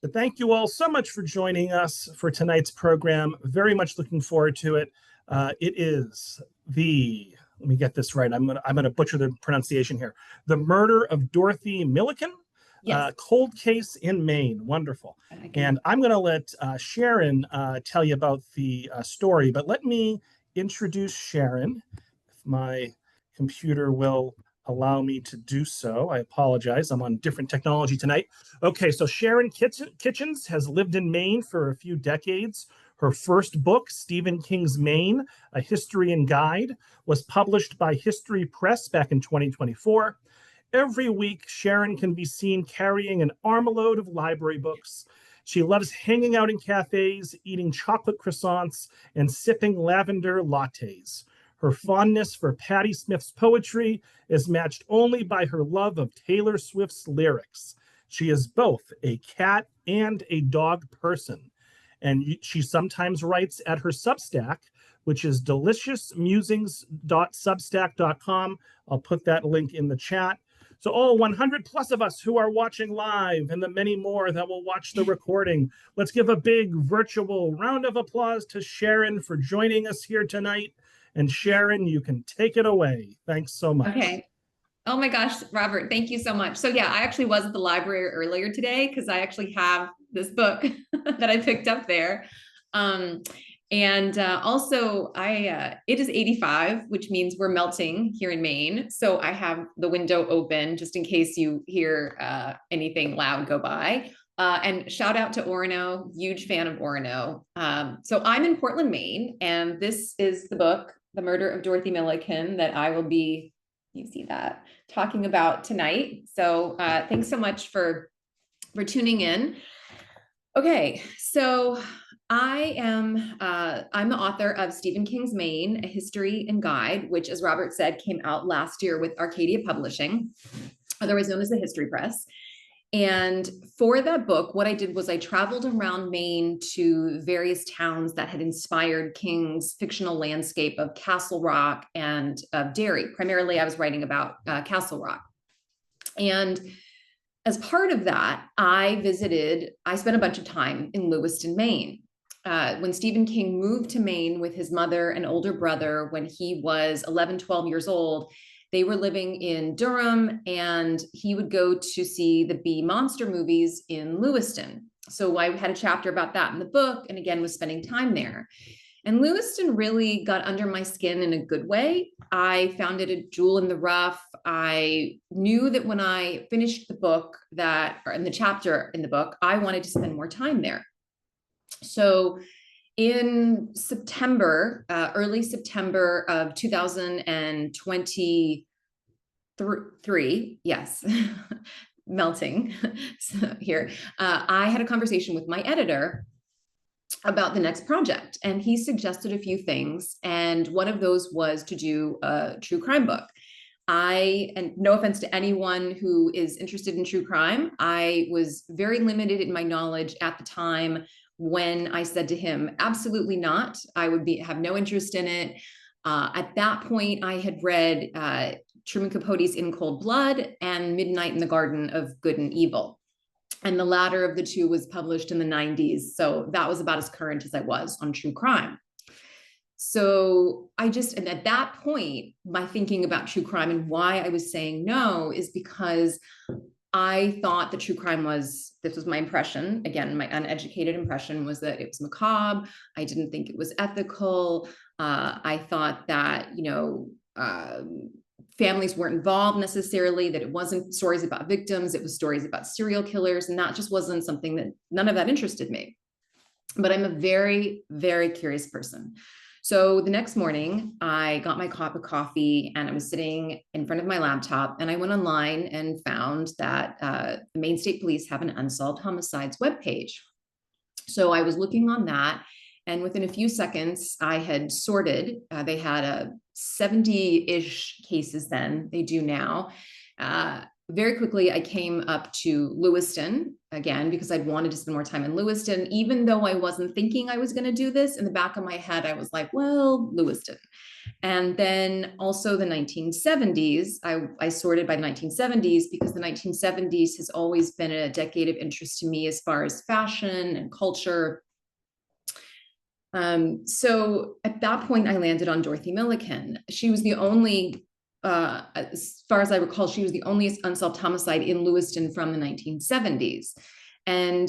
But thank you all so much for joining us for tonight's program. Very much looking forward to it. It is let me get this right. I'm gonna butcher the pronunciation here. The Murder of Dorothy Milliken, Yes. cold case in Maine. Wonderful. And I'm gonna let Sharon tell you about the story, but let me introduce Sharon. If my computer will allow me to do so. I apologize. I'm on different technology tonight. Okay, so Sharon Kitchens has lived in Maine for a few decades. Her first book, Stephen King's Maine, A History and Guide, was published by History Press back in 2024. Every week, Sharon can be seen carrying an armload of library books. She loves hanging out in cafes, eating chocolate croissants, and sipping lavender lattes. Her fondness for Patti Smith's poetry is matched only by her love of Taylor Swift's lyrics. She is both a cat and a dog person. And she sometimes writes at her Substack, which is deliciousmusings.substack.com. I'll put that link in the chat. So all 100 plus of us who are watching live and the many more that will watch the recording, let's give a big virtual round of applause to Sharon for joining us here tonight. And Sharon, you can take it away. Thanks so much. Okay. Oh my gosh, Robert, thank you so much. So yeah, I actually was at the library earlier today because I actually have this book that I picked up there. Also it is 85, which means we're melting here in Maine. So I have the window open just in case you hear anything loud go by. And shout out to Orono, huge fan of Orono. So I'm in Portland, Maine, and this is the book, The Murder of Dorothy Milliken, that I will be, you see that, talking about tonight. So thanks so much for tuning in. Okay, so I'm the author of Stephen King's Maine, A History and Guide, which, as Robert said, came out last year with Arcadia Publishing, otherwise known as the History Press. And for that book, what I did was I traveled around Maine to various towns that had inspired King's fictional landscape of Castle Rock and of Derry. Primarily, I was writing about Castle Rock. And as part of that, I spent a bunch of time in Lewiston, Maine. When Stephen King moved to Maine with his mother and older brother when he was 11, 12 years old, they were living in Durham, and he would go to see the Bee Monster movies in Lewiston. So I had a chapter about that in the book, and again, was spending time there. And Lewiston really got under my skin in a good way. I found it a jewel in the rough. I knew that when I finished the book or in the chapter in the book, I wanted to spend more time there. So in September, early September of 2023, yes, melting here, I had a conversation with my editor about the next project, and he suggested a few things, and one of those was to do a true crime book. And no offense to anyone who is interested in true crime, I was very limited in my knowledge at the time when I said to him, absolutely not. I would have no interest in it. At that point, I had read Truman Capote's In Cold Blood and Midnight in the Garden of Good and Evil. And the latter of the two was published in the 90s. So that was about as current as I was on true crime. So and at that point, my thinking about true crime and why I was saying no is because I thought that true crime this was my impression. Again, my uneducated impression was that it was macabre. I didn't think it was ethical. I thought that, families weren't involved necessarily, that it wasn't stories about victims, it was stories about serial killers. And that just wasn't something that, none of that interested me. But I'm a very, very curious person. So the next morning, I got my cup of coffee and I was sitting in front of my laptop, and I went online and found that the Maine State Police have an unsolved homicides webpage. So I was looking on that, and within a few seconds, I had sorted. They had 70-ish cases then, they do now. very quickly, I came up to Lewiston again because I'd wanted to spend more time in Lewiston, even though I wasn't thinking I was going to do this. In the back of my head, I was like, well, Lewiston. And then also the 1970s, I sorted by the 1970s because the 1970s has always been a decade of interest to me as far as fashion and culture. So at that point, I landed on Dorothy Milliken. She was the only, as far as I recall, she was the only unsolved homicide in Lewiston from the 1970s. And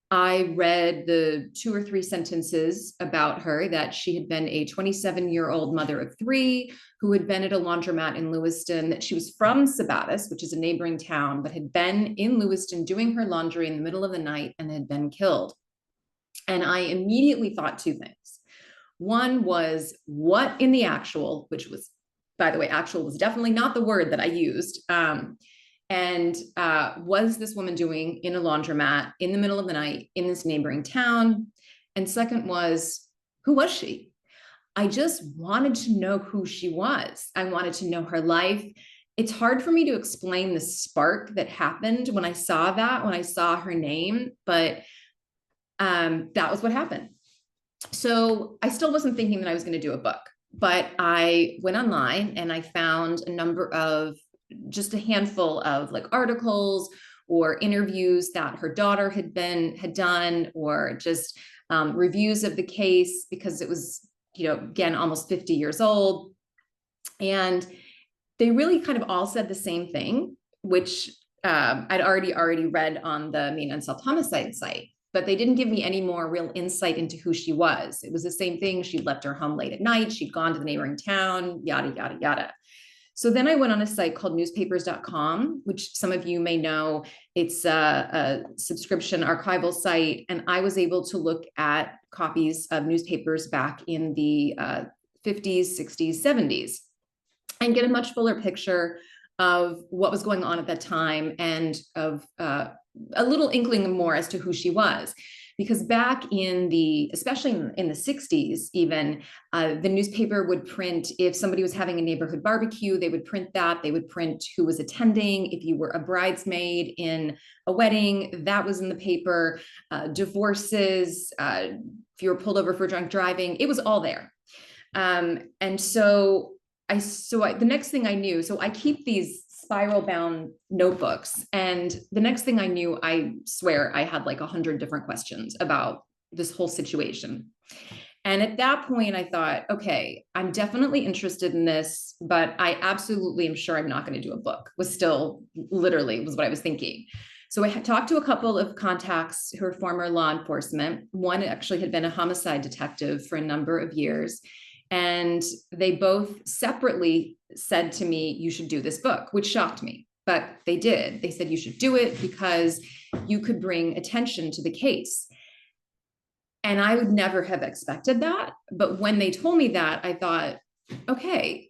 I read the 2 or 3 sentences about her, that she had been a 27-year-old mother of 3 who had been at a laundromat in Lewiston, that she was from Sabattus, which is a neighboring town, but had been in Lewiston doing her laundry in the middle of the night and had been killed. And I immediately thought 2 things. One was, what in the actual, which was, by the way, actual was definitely not the word that I used. Was this woman doing in a laundromat in the middle of the night in this neighboring town? And second was, who was she? I just wanted to know who she was. I wanted to know her life. It's hard for me to explain the spark that happened when I saw her name, but that was what happened. So I still wasn't thinking that I was going to do a book, but I went online and I found just a handful of like articles or interviews that her daughter had done, or just reviews of the case, because it was, again, almost 50 years old. And they really kind of all said the same thing, which I'd already read on the Maine Unsolved Homicide site, but they didn't give me any more real insight into who she was. It was the same thing. She'd left her home late at night. She'd gone to the neighboring town, yada, yada, yada. So then I went on a site called newspapers.com, which some of you may know. It's a subscription archival site. And I was able to look at copies of newspapers back in the 50s, 60s, 70s, and get a much fuller picture of what was going on at that time, and of a little inkling more as to who she was. Because back especially in the 60s, even, the newspaper would print, if somebody was having a neighborhood barbecue, they would print that. They would print who was attending. If you were a bridesmaid in a wedding, that was in the paper. Divorces, if you were pulled over for drunk driving, it was all there. And so the next thing I knew, so I keep these spiral bound notebooks, and the next thing I knew, I swear I had like 100 different questions about this whole situation. And at that point I thought, okay, I'm definitely interested in this, but I absolutely am sure I'm not going to do a book, was what I was thinking. So I had talked to a couple of contacts who are former law enforcement. One actually had been a homicide detective for a number of years. And they both separately said to me, you should do this book, which shocked me, but they did. They said, you should do it because you could bring attention to the case. And I would never have expected that. But when they told me that, I thought, okay,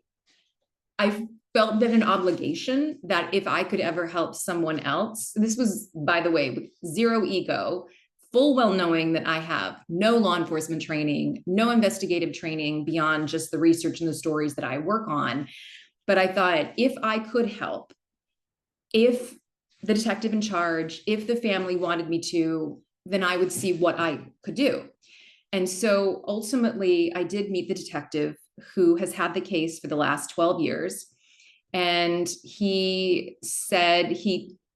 I felt that an obligation that if I could ever help someone else, this was, by the way, with zero ego, full well knowing that I have no law enforcement training, no investigative training beyond just the research and the stories that I work on. But I thought, if I could help, if the detective in charge, if the family wanted me to, then I would see what I could do. And so ultimately, I did meet the detective who has had the case for the last 12 years. And he said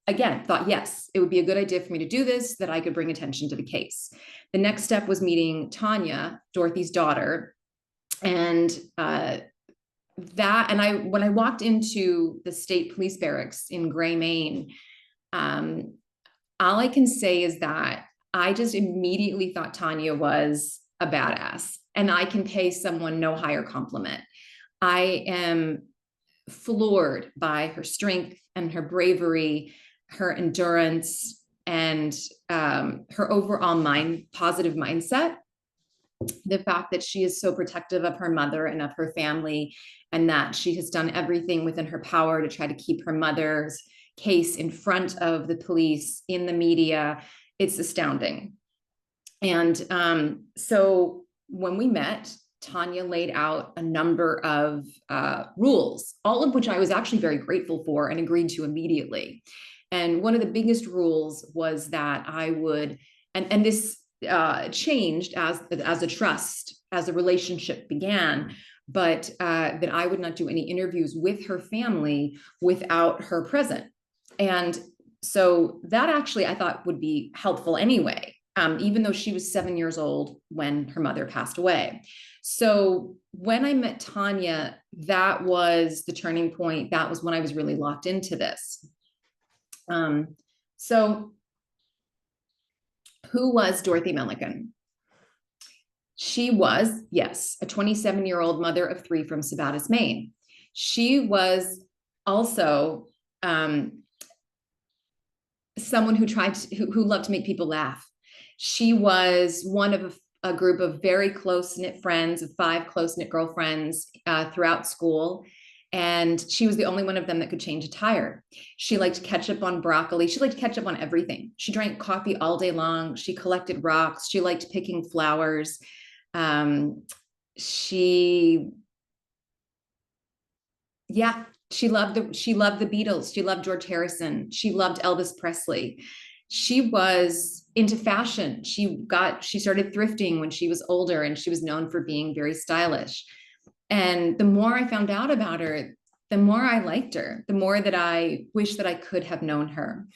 again, thought, yes, it would be a good idea for me to do this, that I could bring attention to the case. The next step was meeting Tanya, Dorothy's daughter. And when I walked into the state police barracks in Gray, Maine, all I can say is that I just immediately thought Tanya was a badass, and I can pay someone no higher compliment. I am floored by her strength and her bravery, her endurance, and her overall positive mindset. The fact that she is so protective of her mother and of her family, and that she has done everything within her power to try to keep her mother's case in front of the police, in the media, it's astounding. And so when we met, Tanya laid out a number of rules, all of which I was actually very grateful for and agreed to immediately. And one of the biggest rules was that I would, and this changed as a trust, as a relationship began, but that I would not do any interviews with her family without her present. And so that actually I thought would be helpful anyway, even though she was 7 years old when her mother passed away. So when I met Tanya, that was the turning point. That was when I was really locked into this. So who was Dorothy Milliken? She was, yes, a 27-year-old mother of 3 from Sabattus, Maine. She was also someone who who loved to make people laugh. She was one of a group of very close-knit friends, of 5 close-knit girlfriends throughout school. And she was the only one of them that could change a tire. She liked ketchup on broccoli. She liked ketchup on everything. She drank coffee all day long. She collected rocks. She liked picking flowers. She loved the Beatles. She loved George Harrison. She loved Elvis Presley. She was into fashion. She started thrifting when she was older, and she was known for being very stylish. And the more I found out about her, the more I liked her, the more that I wish that I could have known her.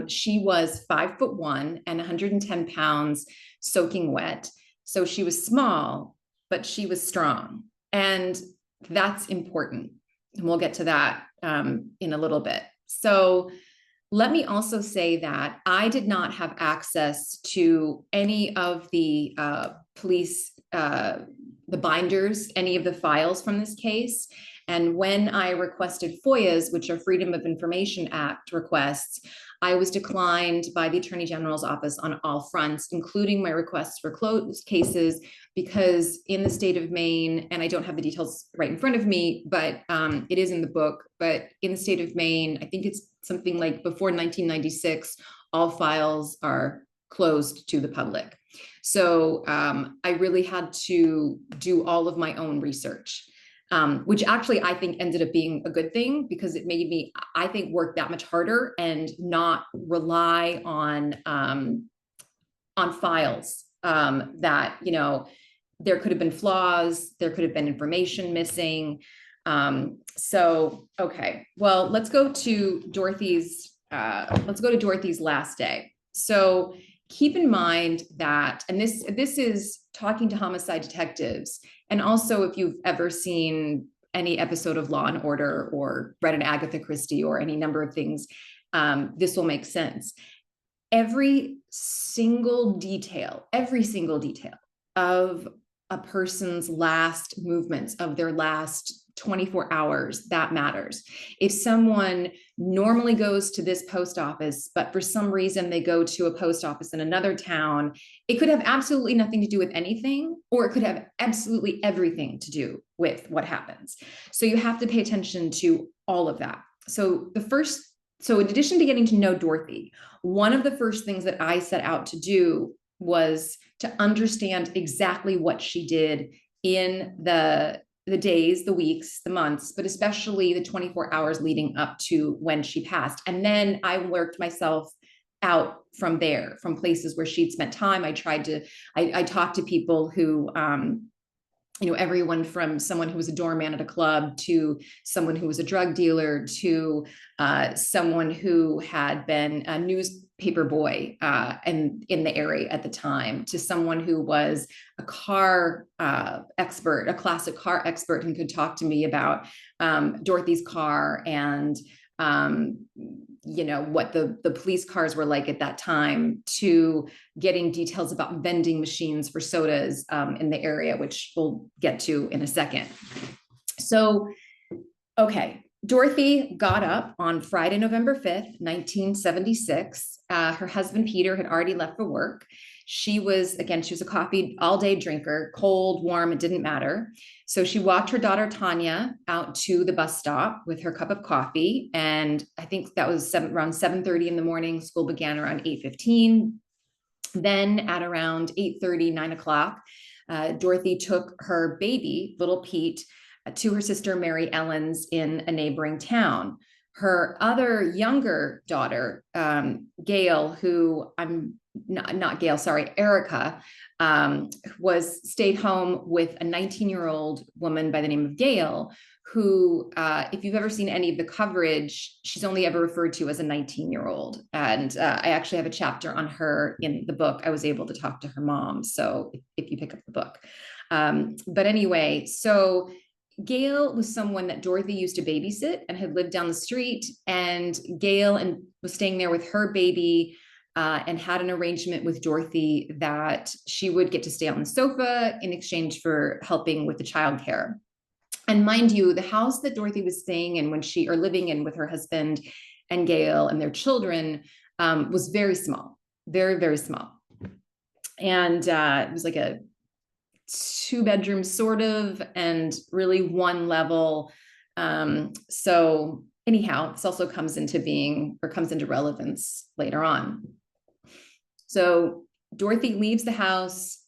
She was 5'1" and 110 pounds, soaking wet. So she was small, but she was strong. And that's important. And we'll get to that in a little bit. So let me also say that I did not have access to any of the police, the binders, any of the files from this case. And when I requested FOIAs, which are Freedom of Information Act requests, I was declined by the Attorney General's office on all fronts, including my requests for closed cases, because in the state of Maine, and I don't have the details right in front of me, but it is in the book, but in the state of Maine, I think it's something like before 1996, all files are closed to the public. So I really had to do all of my own research, which actually I think ended up being a good thing, because it made me, I think, work that much harder and not rely on files that, you know, there could have been flaws, there could have been information missing. So, okay, well, let's go to Dorothy's last day. So keep in mind that, and this is talking to homicide detectives. And also, if you've ever seen any episode of Law and Order or read an Agatha Christie or any number of things, this will make sense. Every single detail of a person's last movements, of their last 24 hours, that matters. If someone normally goes to this post office, but for some reason they go to a post office in another town, it could have absolutely nothing to do with anything, or it could have absolutely everything to do with what happens. So you have to pay attention to all of that. So in addition to getting to know Dorothy, one of the first things that I set out to do was to understand exactly what she did in the days, the weeks, the months, but especially the 24 hours leading up to when she passed. And then I worked myself out from there, from places where she'd spent time. I talked to people who, everyone from someone who was a doorman at a club, to someone who was a drug dealer, to someone who had been a newspaper boy in the area at the time, to someone who was a car expert, a classic car expert, and could talk to me about Dorothy's car and what the police cars were like at that time, to getting details about vending machines for sodas in the area, which we'll get to in a second. So, okay, Dorothy got up on Friday, November 5th, 1976. Her husband, Peter, had already left for work. She was a coffee all-day drinker, cold, warm, it didn't matter. So she walked her daughter, Tanya, out to the bus stop with her cup of coffee. And I think that was around 7:30 in the morning. School began around 8:15. Then at around 8:30, 9 o'clock, Dorothy took her baby, little Pete, to her sister Mary Ellen's in a neighboring town. Her other younger daughter, Gail, who I'm not Gail, sorry, Erica, stayed home with a 19-year-old woman by the name of Gail, who, if you've ever seen any of the coverage, she's only ever referred to as a 19-year-old. And I actually have a chapter on her in the book. I was able to talk to her mom. So if you pick up the book. But anyway, so Gail was someone that Dorothy used to babysit and had lived down the street. And Gail was staying there with her baby and had an arrangement with Dorothy that she would get to stay on the sofa in exchange for helping with the childcare. And mind you, the house that Dorothy was staying in or living in with her husband and Gail and their children was very small, very, very small. And it was like a 2-bedroom sort of, and really one level. So anyhow, this also comes into relevance later on. So Dorothy leaves the house,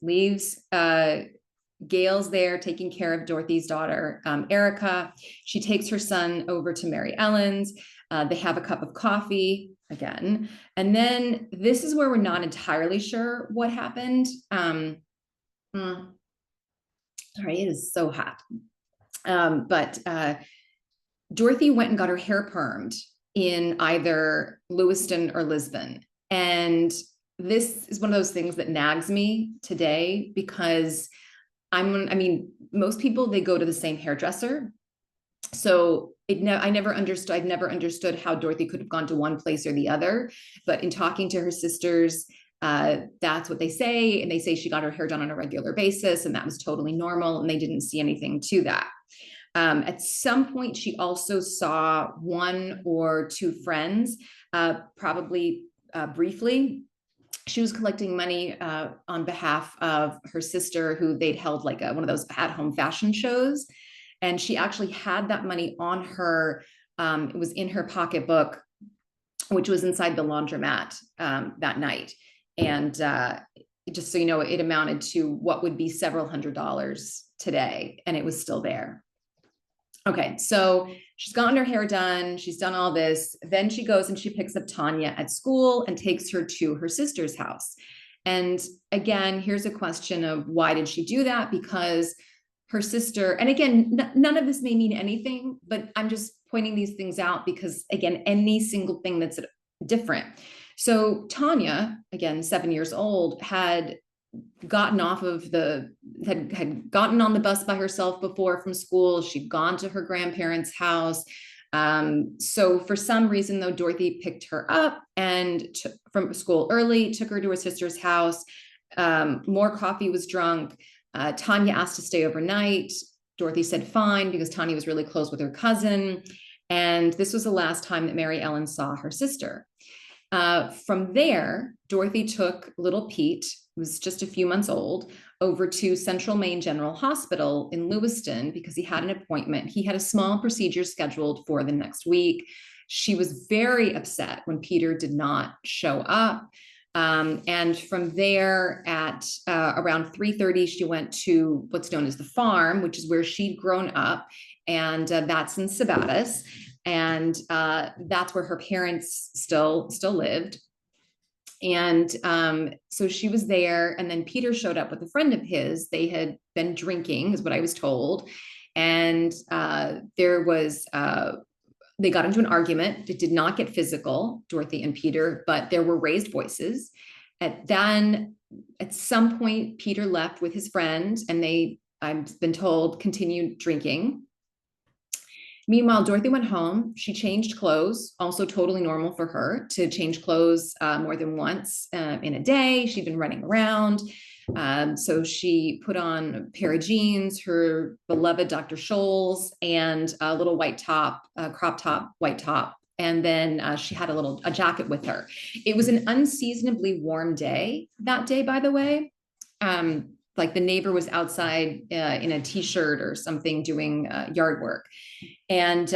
Gail's there taking care of Dorothy's daughter, Erica. She takes her son over to Mary Ellen's. They have a cup of coffee again. And then this is where we're not entirely sure what happened. Sorry, it is so hot. But Dorothy went and got her hair permed in either Lewiston or Lisbon. And this is one of those things that nags me today, because most people, they go to the same hairdresser. So I've never understood how Dorothy could have gone to one place or the other. But in talking to her sisters, that's what they say. And they say she got her hair done on a regular basis, and that was totally normal. And they didn't see anything to that. At some point, she also saw 1 or 2 friends, probably briefly. She was collecting money on behalf of her sister, who they'd held like one of those at-home fashion shows. And she actually had that money on her. It was in her pocketbook, which was inside the laundromat that night. And just so you know, it amounted to what would be several $100s today, and it was still there. Okay, so she's gotten her hair done. She's done all this. Then she goes and she picks up Tanya at school and takes her to her sister's house. And again, here's a question of why did she do that? Because her sister, and again, none of this may mean anything, but I'm just pointing these things out because, again, any single thing that's different. So Tanya, again, 7 years old, had gotten had gotten on the bus by herself before from school. She'd gone to her grandparents' house. So for some reason, though, Dorothy picked her up and from school early, took her to her sister's house. More coffee was drunk. Tanya asked to stay overnight. Dorothy said fine, because Tanya was really close with her cousin. And this was the last time that Mary Ellen saw her sister. From there, Dorothy took little Pete, who was just a few months old, over to Central Maine General Hospital in Lewiston because he had an appointment. He had a small procedure scheduled for the next week. She was very upset when Peter did not show up. And from there at around 3:30, she went to what's known as the farm, which is where she'd grown up. And that's in Sabattus. And that's where her parents still lived. And so she was there. And then Peter showed up with a friend of his. They had been drinking, is what I was told. And they got into an argument. It did not get physical, Dorothy and Peter, but there were raised voices. Then at some point, Peter left with his friend, and they, I've been told, continued drinking. Meanwhile, Dorothy went home. She changed clothes, also totally normal for her to change clothes more than once in a day. She'd been running around. So she put on a pair of jeans, her beloved Dr. Scholl's, and a little white top, crop top, white top. And then she had a jacket with her. It was an unseasonably warm day that day, by the way. Like the neighbor was outside in a t-shirt or something doing yard work. And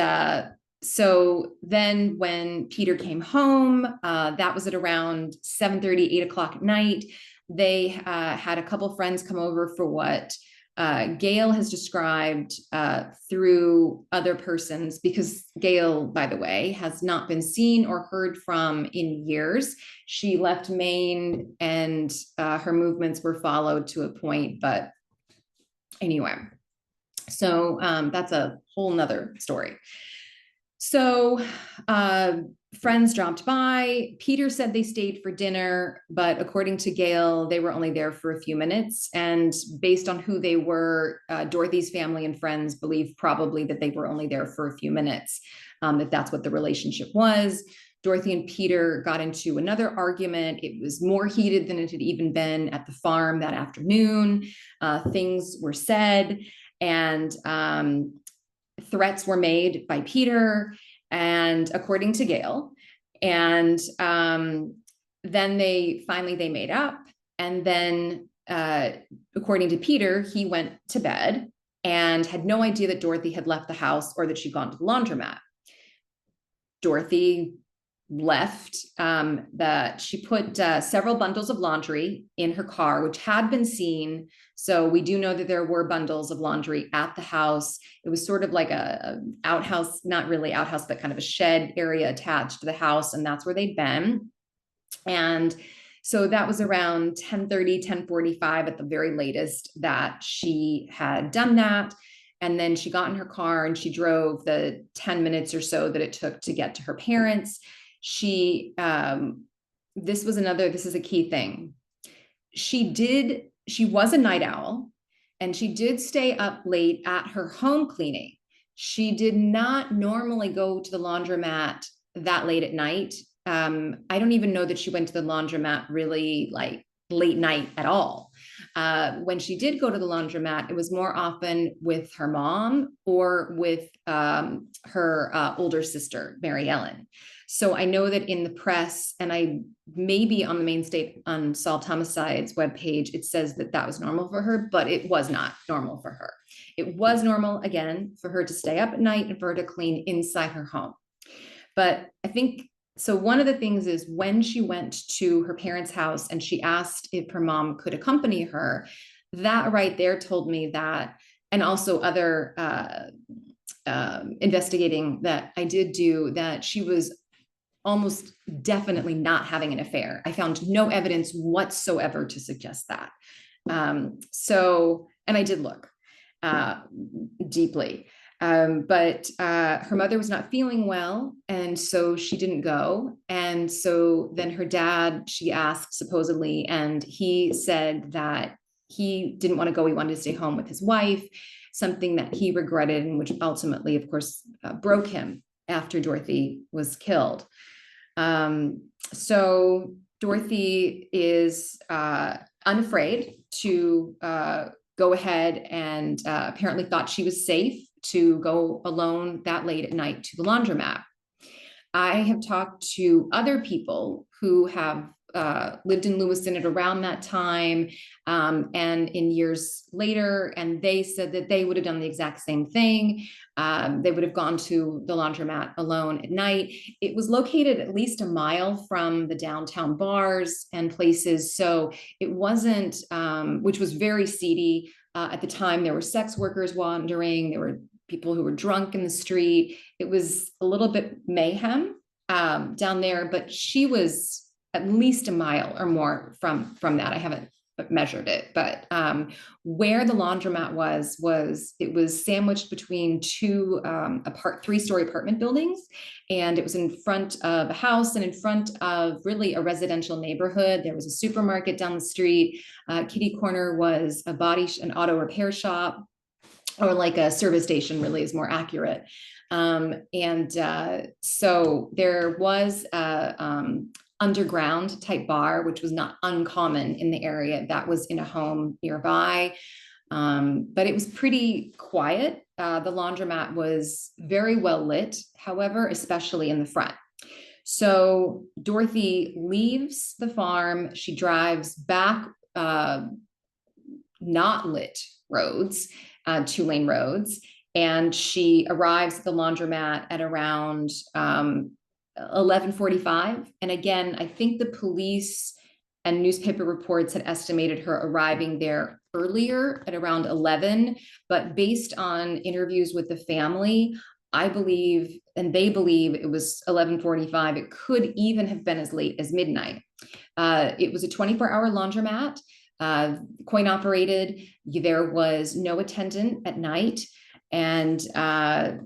so then when Peter came home, that was at around 7:30, 8 o'clock at night. they had a couple friends come over for what Gail has described through other persons, because Gail, by the way, has not been seen or heard from in years. She left Maine and her movements were followed to a point, but anyway, so that's a whole nother story. So friends dropped by. Peter said they stayed for dinner, but according to Gail, they were only there for a few minutes. And based on who they were, Dorothy's family and friends believe probably that they were only there for a few minutes, that that's what the relationship was. Dorothy and Peter got into another argument. It was more heated than it had even been at the farm that afternoon. Things were said, and threats were made by Peter, and according to Gail, and then they made up, and then according to Peter, he went to bed and had no idea that Dorothy had left the house or that she'd gone to the laundromat. Dorothy left, that she put several bundles of laundry in her car, which had been seen. So we do know that there were bundles of laundry at the house. It was sort of like a outhouse, not really outhouse, but kind of a shed area attached to the house. And that's where they'd been. And so that was around 10:30, 10:45 at the very latest that she had done that. And then she got in her car and she drove the 10 minutes or so that it took to get to her parents. She, this is a key thing. She was a night owl, and she did stay up late at her home cleaning. She did not normally go to the laundromat that late at night. I don't even know that she went to the laundromat really like late night at all. When she did go to the laundromat, it was more often with her mom or with her older sister, Mary Ellen. So I know that in the press, and I maybe on the Maine State Unsolved Homicides webpage, it says that that was normal for her, but it was not normal for her. It was normal, again, for her to stay up at night and for her to clean inside her home. But I think, so one of the things is when she went to her parents' house and she asked if her mom could accompany her, that right there told me that, and also other investigating that I did do, that she was almost definitely not having an affair. I found no evidence whatsoever to suggest that. And I did look deeply. But her mother was not feeling well, and so she didn't go. And so then her dad, she asked supposedly, and he said that he didn't want to go. He wanted to stay home with his wife, something that he regretted, and which ultimately, of course, broke him after Dorothy was killed. So Dorothy is unafraid to go ahead and apparently thought she was safe to go alone that late at night to the laundromat. I have talked to other people who have lived in Lewiston at around that time and in years later, and they said that they would have done the exact same thing. They would have gone to the laundromat alone at night. It was located at least a mile from the downtown bars and places, so it wasn't, which was very seedy. At the time, there were sex workers wandering, there were people who were drunk in the street. It was a little bit mayhem down there, but she was at least a mile or more from that. I haven't measured it, but where the laundromat was it was sandwiched between two three-story apartment buildings, and it was in front of a house and in front of really a residential neighborhood. There was a supermarket down the street. Kitty corner was an auto repair shop, or like a service station, really is more accurate. So there was a underground type bar, which was not uncommon in the area, that was in a home nearby. But it was pretty quiet. The laundromat was very well lit, however, especially in the front. So Dorothy leaves the farm. She drives back not lit roads, 2-lane roads, and she arrives at the laundromat at around 11:45. And again, I think the police and newspaper reports had estimated her arriving there earlier at around 11. But based on interviews with the family, I believe, and they believe, it was 11:45. It could even have been as late as midnight. It was a 24-hour laundromat, coin operated. There was no attendant at night. And that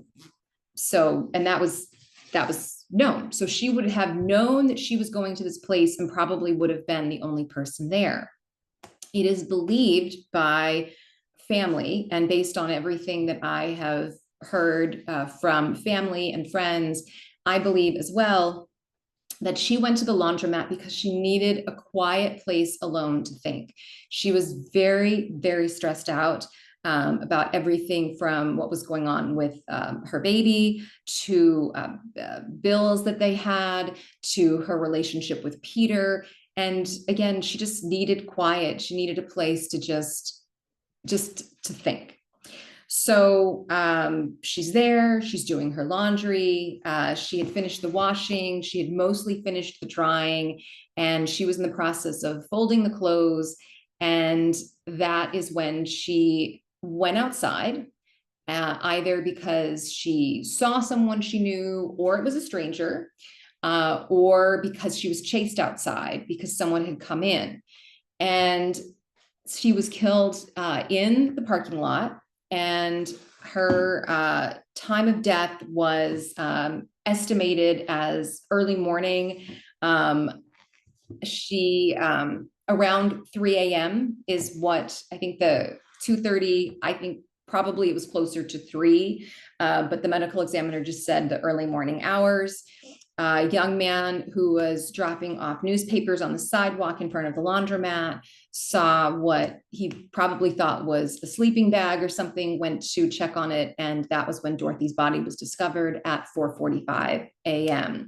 was known. So she would have known that she was going to this place and probably would have been the only person there. It is believed by family, and based on everything that I have heard from family and friends, I believe as well that she went to the laundromat because she needed a quiet place alone to think. She was very, very stressed out about everything from what was going on with her baby to bills that they had, to her relationship with Peter. And again, she just needed quiet. She needed a place to just to think. So she's there, she's doing her laundry. She had finished the washing. She had mostly finished the drying, and she was in the process of folding the clothes. And that is when she went outside, either because she saw someone she knew, or it was a stranger, or because she was chased outside because someone had come in. And she was killed in the parking lot. And her time of death was estimated as early morning. She around 3 a.m. is what I think, the 2:30, I think probably it was closer to 3, but the medical examiner just said the early morning hours. A young man who was dropping off newspapers on the sidewalk in front of the laundromat saw what he probably thought was a sleeping bag or something, went to check on it, and that was when Dorothy's body was discovered at 4:45 a.m.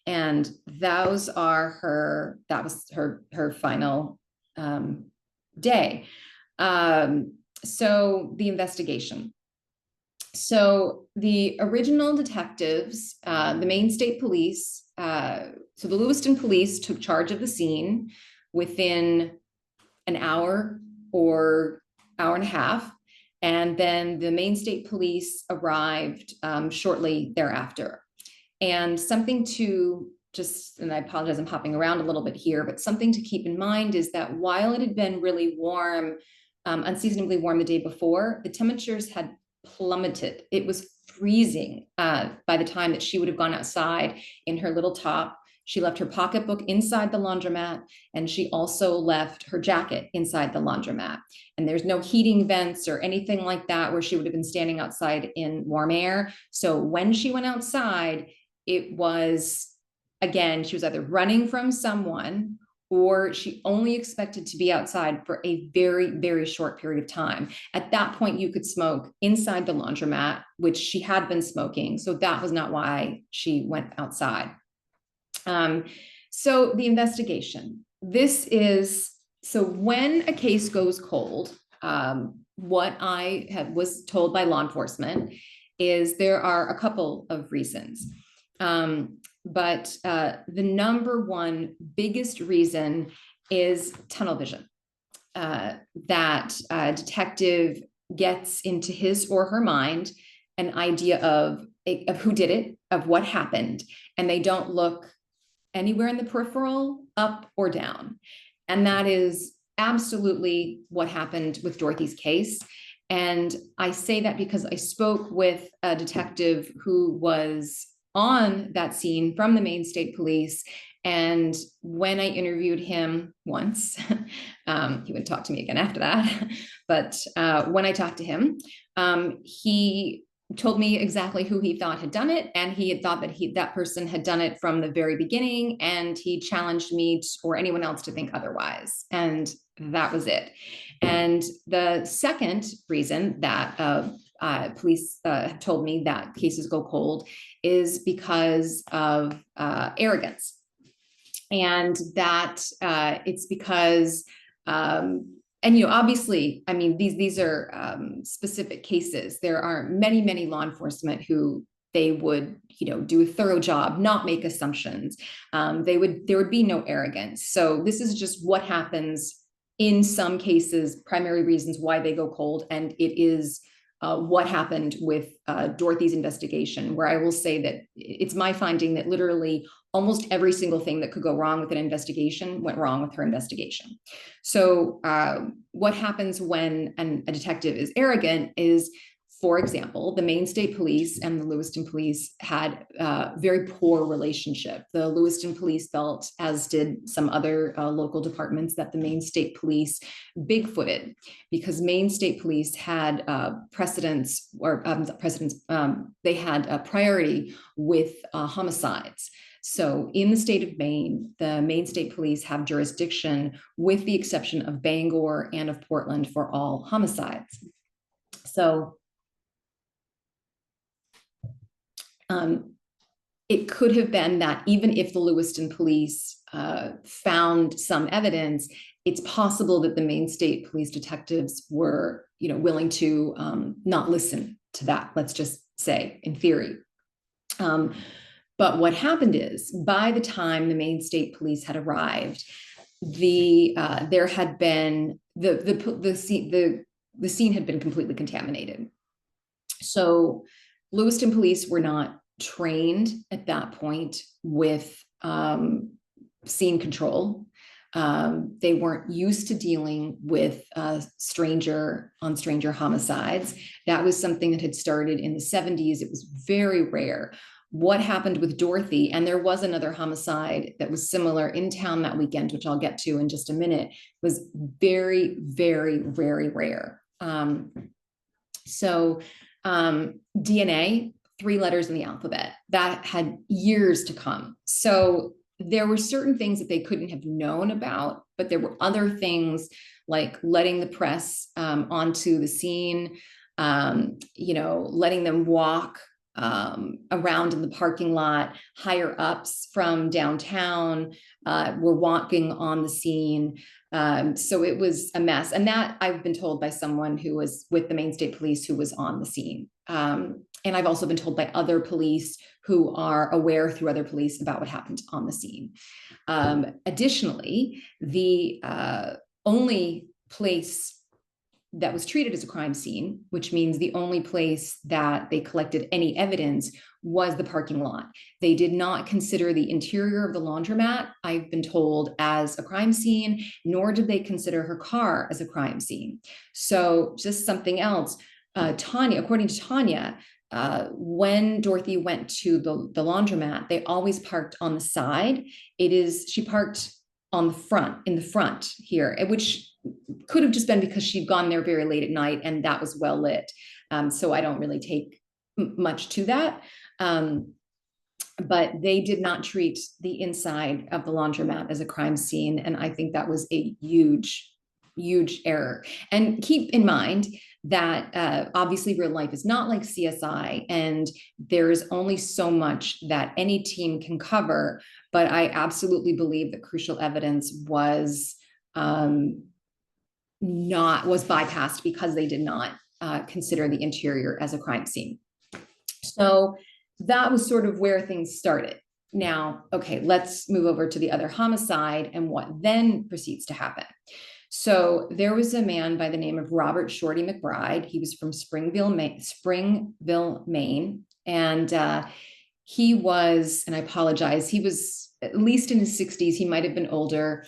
And that was her final day. So the investigation. So the original detectives, the Maine State Police, so the Lewiston Police took charge of the scene within an hour or hour and a half. And then the Maine State Police arrived shortly thereafter. And something to just, and I apologize, I'm hopping around a little bit here, but something to keep in mind is that while it had been really warm, unseasonably warm the day before, the temperatures had plummeted. It was freezing by the time that she would have gone outside in her little top. She left her pocketbook inside the laundromat, and she also left her jacket inside the laundromat. And there's no heating vents or anything like that where she would have been standing outside in warm air. So when she went outside, it was, again, she was either running from someone, or she only expected to be outside for a very, very short period of time. At that point, you could smoke inside the laundromat, which she had been smoking. So that was not why she went outside. So the investigation. So when a case goes cold, what I was told by law enforcement is there are a couple of reasons. But the number one biggest reason is tunnel vision. That a detective gets into his or her mind an idea of who did it, of what happened, and they don't look anywhere in the peripheral, up or down. And that is absolutely what happened with Dorothy's case. And I say that because I spoke with a detective who was on that scene from the Maine State Police. And when I interviewed him once, he wouldn't talk to me again after that. But when I talked to him, he told me exactly who he thought had done it. And he had thought that that person had done it from the very beginning. And he challenged me or anyone else to think otherwise. And that was it. And the second reason that police have told me that cases go cold is because of arrogance. And that it's because, and, obviously, I mean, these are specific cases. There are many, many law enforcement who They would, do a thorough job, not make assumptions. There would be no arrogance. So this is just what happens in some cases, primary reasons why they go cold. And it is what happened with Dorothy's investigation, where I will say that it's my finding that literally almost every single thing that could go wrong with an investigation went wrong with her investigation. So what happens when a detective is arrogant is, for example, the Maine State Police and the Lewiston Police had a very poor relationship. The Lewiston Police felt, as did some other local departments, that the Maine State Police bigfooted, because Maine State Police had they had a priority with homicides. So in the state of Maine, the Maine State Police have jurisdiction, with the exception of Bangor and of Portland, for all homicides. So it could have been that even if the Lewiston Police found some evidence, it's possible that the Maine State Police detectives were, willing to not listen to that, let's just say, in theory. But what happened is, by the time the Maine State Police had arrived, there had been the scene had been completely contaminated. So Lewiston Police were not trained at that point with scene control. They weren't used to dealing with stranger on stranger homicides. That was something that had started in the 70s. It was very rare. What happened with Dorothy, and there was another homicide that was similar in town that weekend, which I'll get to in just a minute, was very, very, very rare. DNA, 3 letters in the alphabet, that had years to come. So there were certain things that they couldn't have known about, but there were other things like letting the press onto the scene, letting them walk around in the parking lot. Higher ups from downtown were walking on the scene. So it was a mess. And that I've been told by someone who was with the Maine State Police who was on the scene. And I've also been told by other police who are aware through other police about what happened on the scene. Additionally, the only place that was treated as a crime scene, which means the only place that they collected any evidence, was the parking lot. They did not consider the interior of the laundromat, I've been told, as a crime scene, nor did they consider her car as a crime scene. So just something else. According to Tanya, when Dorothy went to the laundromat, they always parked on the side. She parked on the front, in the front here, which could have just been because she'd gone there very late at night and that was well lit. So I don't really take much to that. But they did not treat the inside of the laundromat as a crime scene. And I think that was a huge, huge error. And keep in mind that obviously real life is not like CSI, and there is only so much that any team can cover. But I absolutely believe that crucial evidence was bypassed because they did not consider the interior as a crime scene. So that was sort of where things started. Now, okay, let's move over to the other homicide and what then proceeds to happen. So there was a man by the name of Robert Shorty McBride. He was from Springville, Maine. And he was, and I apologize, he was at least in his 60s. He might have been older.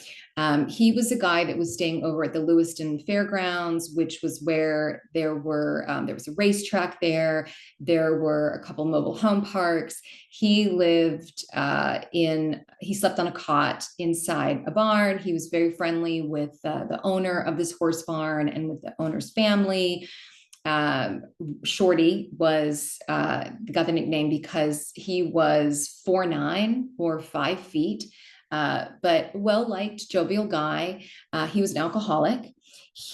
He was a guy that was staying over at the Lewiston Fairgrounds, which was where there was a racetrack there. There were a couple mobile home parks. He slept on a cot inside a barn. He was very friendly with the owner of this horse barn and with the owner's family. Shorty got the nickname because he was 4'9" or 5 feet, but well-liked, jovial guy. He was an alcoholic.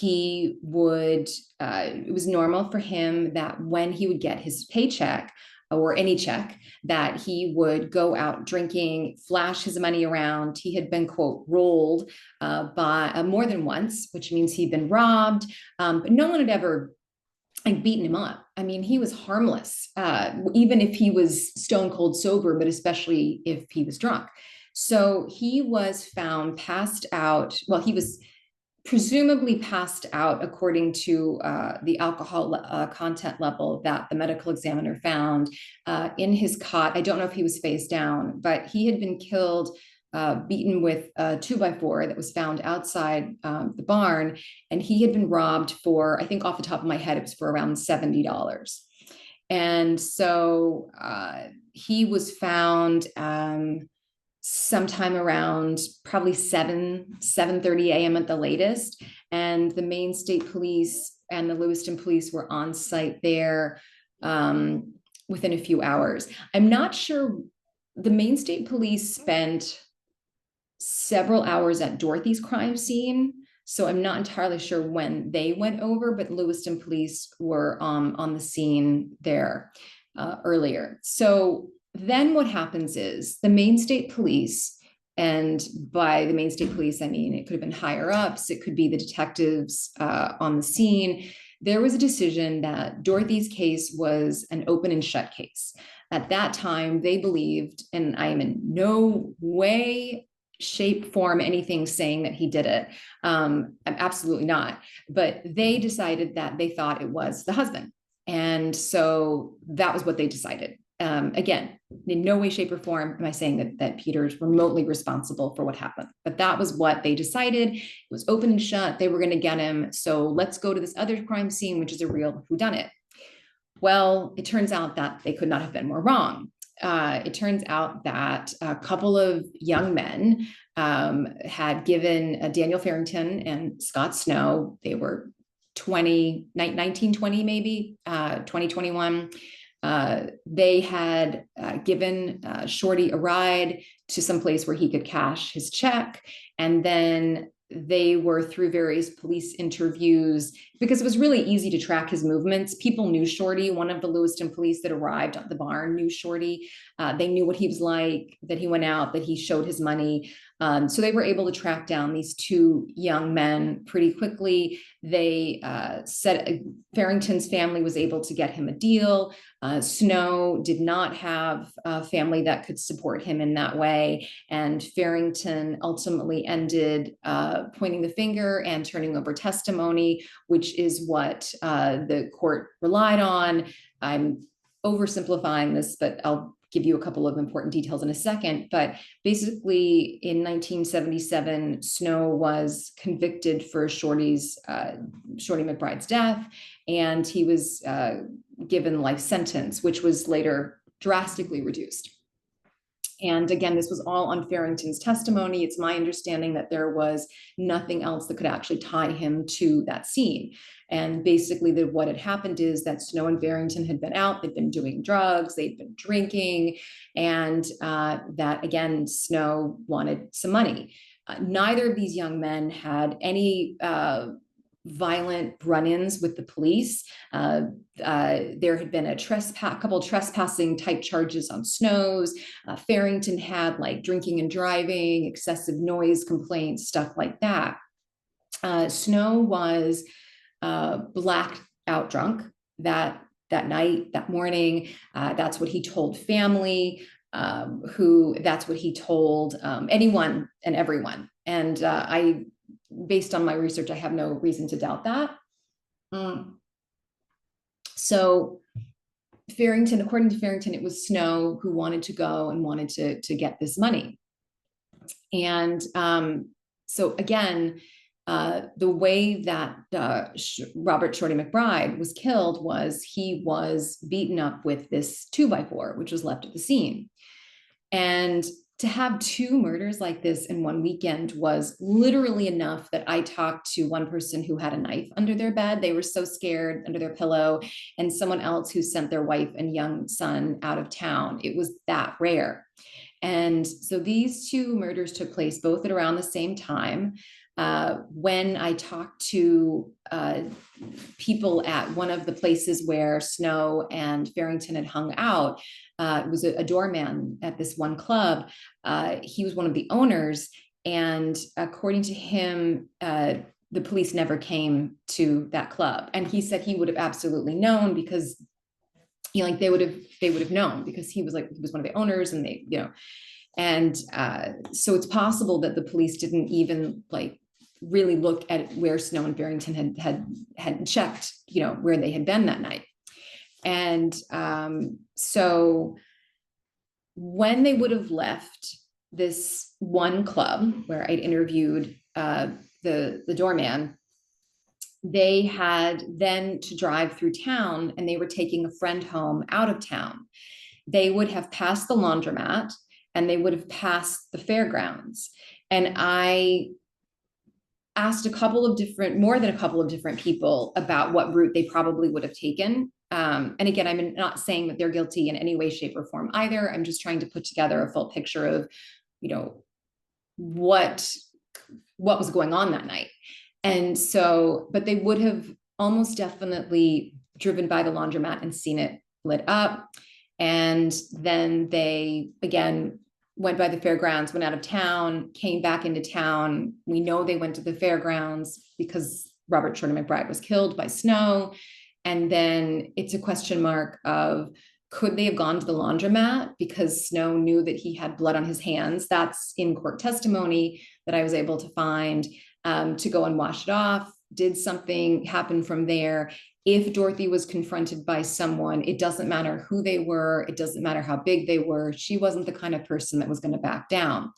It was normal for him that when he would get his paycheck or any check, that he would go out drinking, flash his money around. He had been, quote, rolled by more than once, which means he'd been robbed, but no one had ever and beaten him up. I mean, he was harmless, even if he was stone cold sober, but especially if he was drunk. So he was found passed out. Well, he was presumably passed out according to the alcohol content level that the medical examiner found in his cot. I don't know if he was face down, but he had been killed, beaten with a 2x4 that was found outside the barn. And he had been robbed for, I think off the top of my head, it was for around $70. And so he was found sometime around probably 7:30 a.m. at the latest. And the Maine State Police and the Lewiston Police were on site there within a few hours. I'm not sure. The Maine State Police spent several hours at Dorothy's crime scene, so I'm not entirely sure when they went over, but Lewiston Police were on the scene there earlier. So then what happens is the Maine State Police, and by the Maine State Police, I mean, it could have been higher ups, it could be the detectives on the scene. There was a decision that Dorothy's case was an open and shut case. At that time, they believed, and I am in no way, shape, form, anything saying that he did it. Absolutely not. But they decided that they thought it was the husband. And so that was what they decided. Again, in no way, shape, or form am I saying that Peter's remotely responsible for what happened, but that was what they decided. It was open and shut. They were going to get him. So let's go to this other crime scene, which is a real whodunit. Well, it turns out that they could not have been more wrong. It turns out that a couple of young men had given Daniel Farrington and Scott Snow, they were 1920 maybe, 2021. They had given Shorty a ride to some place where he could cash his check. And then they were through various police interviews because it was really easy to track his movements. People knew Shorty. One of the Lewiston police that arrived at the barn knew Shorty. They knew what he was like, that he went out, that he showed his money. So they were able to track down these two young men pretty quickly. They said Farrington's family was able to get him a deal. Snow did not have a family that could support him in that way. And Farrington ultimately ended pointing the finger and turning over testimony, which is what the court relied on. I'm oversimplifying this, but I'll give you a couple of important details in a second. But basically, in 1977, Snow was convicted for Shorty McBride's death, and he was given life sentence, which was later drastically reduced. And again, this was all on Farrington's testimony. It's my understanding that there was nothing else that could actually tie him to that scene. And basically what had happened is that Snow and Farrington had been out, they'd been doing drugs, they'd been drinking, and that again, Snow wanted some money. Neither of these young men had any violent run-ins with the police. There had been a couple trespassing type charges on Snow's. Farrington had like drinking and driving, excessive noise complaints, stuff like that. Snow was blacked out drunk that night, that morning. That's what he told family, that's what he told anyone and everyone. And based on my research, I have no reason to doubt that. So Farrington, according to Farrington, it was Snow who wanted to go and wanted to get this money. And so again, the way that Robert Shorty McBride was killed was he was beaten up with this 2x4, which was left at the scene. And to have two murders like this in one weekend was literally enough that I talked to one person who had a knife under their bed. They were so scared, under their pillow, and someone else who sent their wife and young son out of town. It was that rare. And so these two murders took place both at around the same time. When I talked to people at one of the places where Snow and Farrington had hung out, it was a doorman at this one club. He was one of the owners. And according to him, the police never came to that club. And he said he would have absolutely known, because they would have known, because he was one of the owners, and and so it's possible that the police didn't even really look at where Snow and Barrington had checked, where they had been that night. And so when they would have left this one club where I'd interviewed the doorman, they had then to drive through town, and they were taking a friend home out of town. They would have passed the laundromat, and they would have passed the fairgrounds. And I asked more than a couple of different people about what route they probably would have taken. And again, I'm not saying that they're guilty in any way, shape, or form either. I'm just trying to put together a full picture of, what was going on that night. And so, but they would have almost definitely driven by the laundromat and seen it lit up. And then they, again, went by the fairgrounds, went out of town, came back into town. We know they went to the fairgrounds because Robert Shorty McBride was killed by Snow. And then it's a question mark of, could they have gone to the laundromat because Snow knew that he had blood on his hands? That's in court testimony that I was able to find, to go and wash it off. Did something happen from there? If Dorothy was confronted by someone, it doesn't matter who they were. It doesn't matter how big they were. She wasn't the kind of person that was going to back down.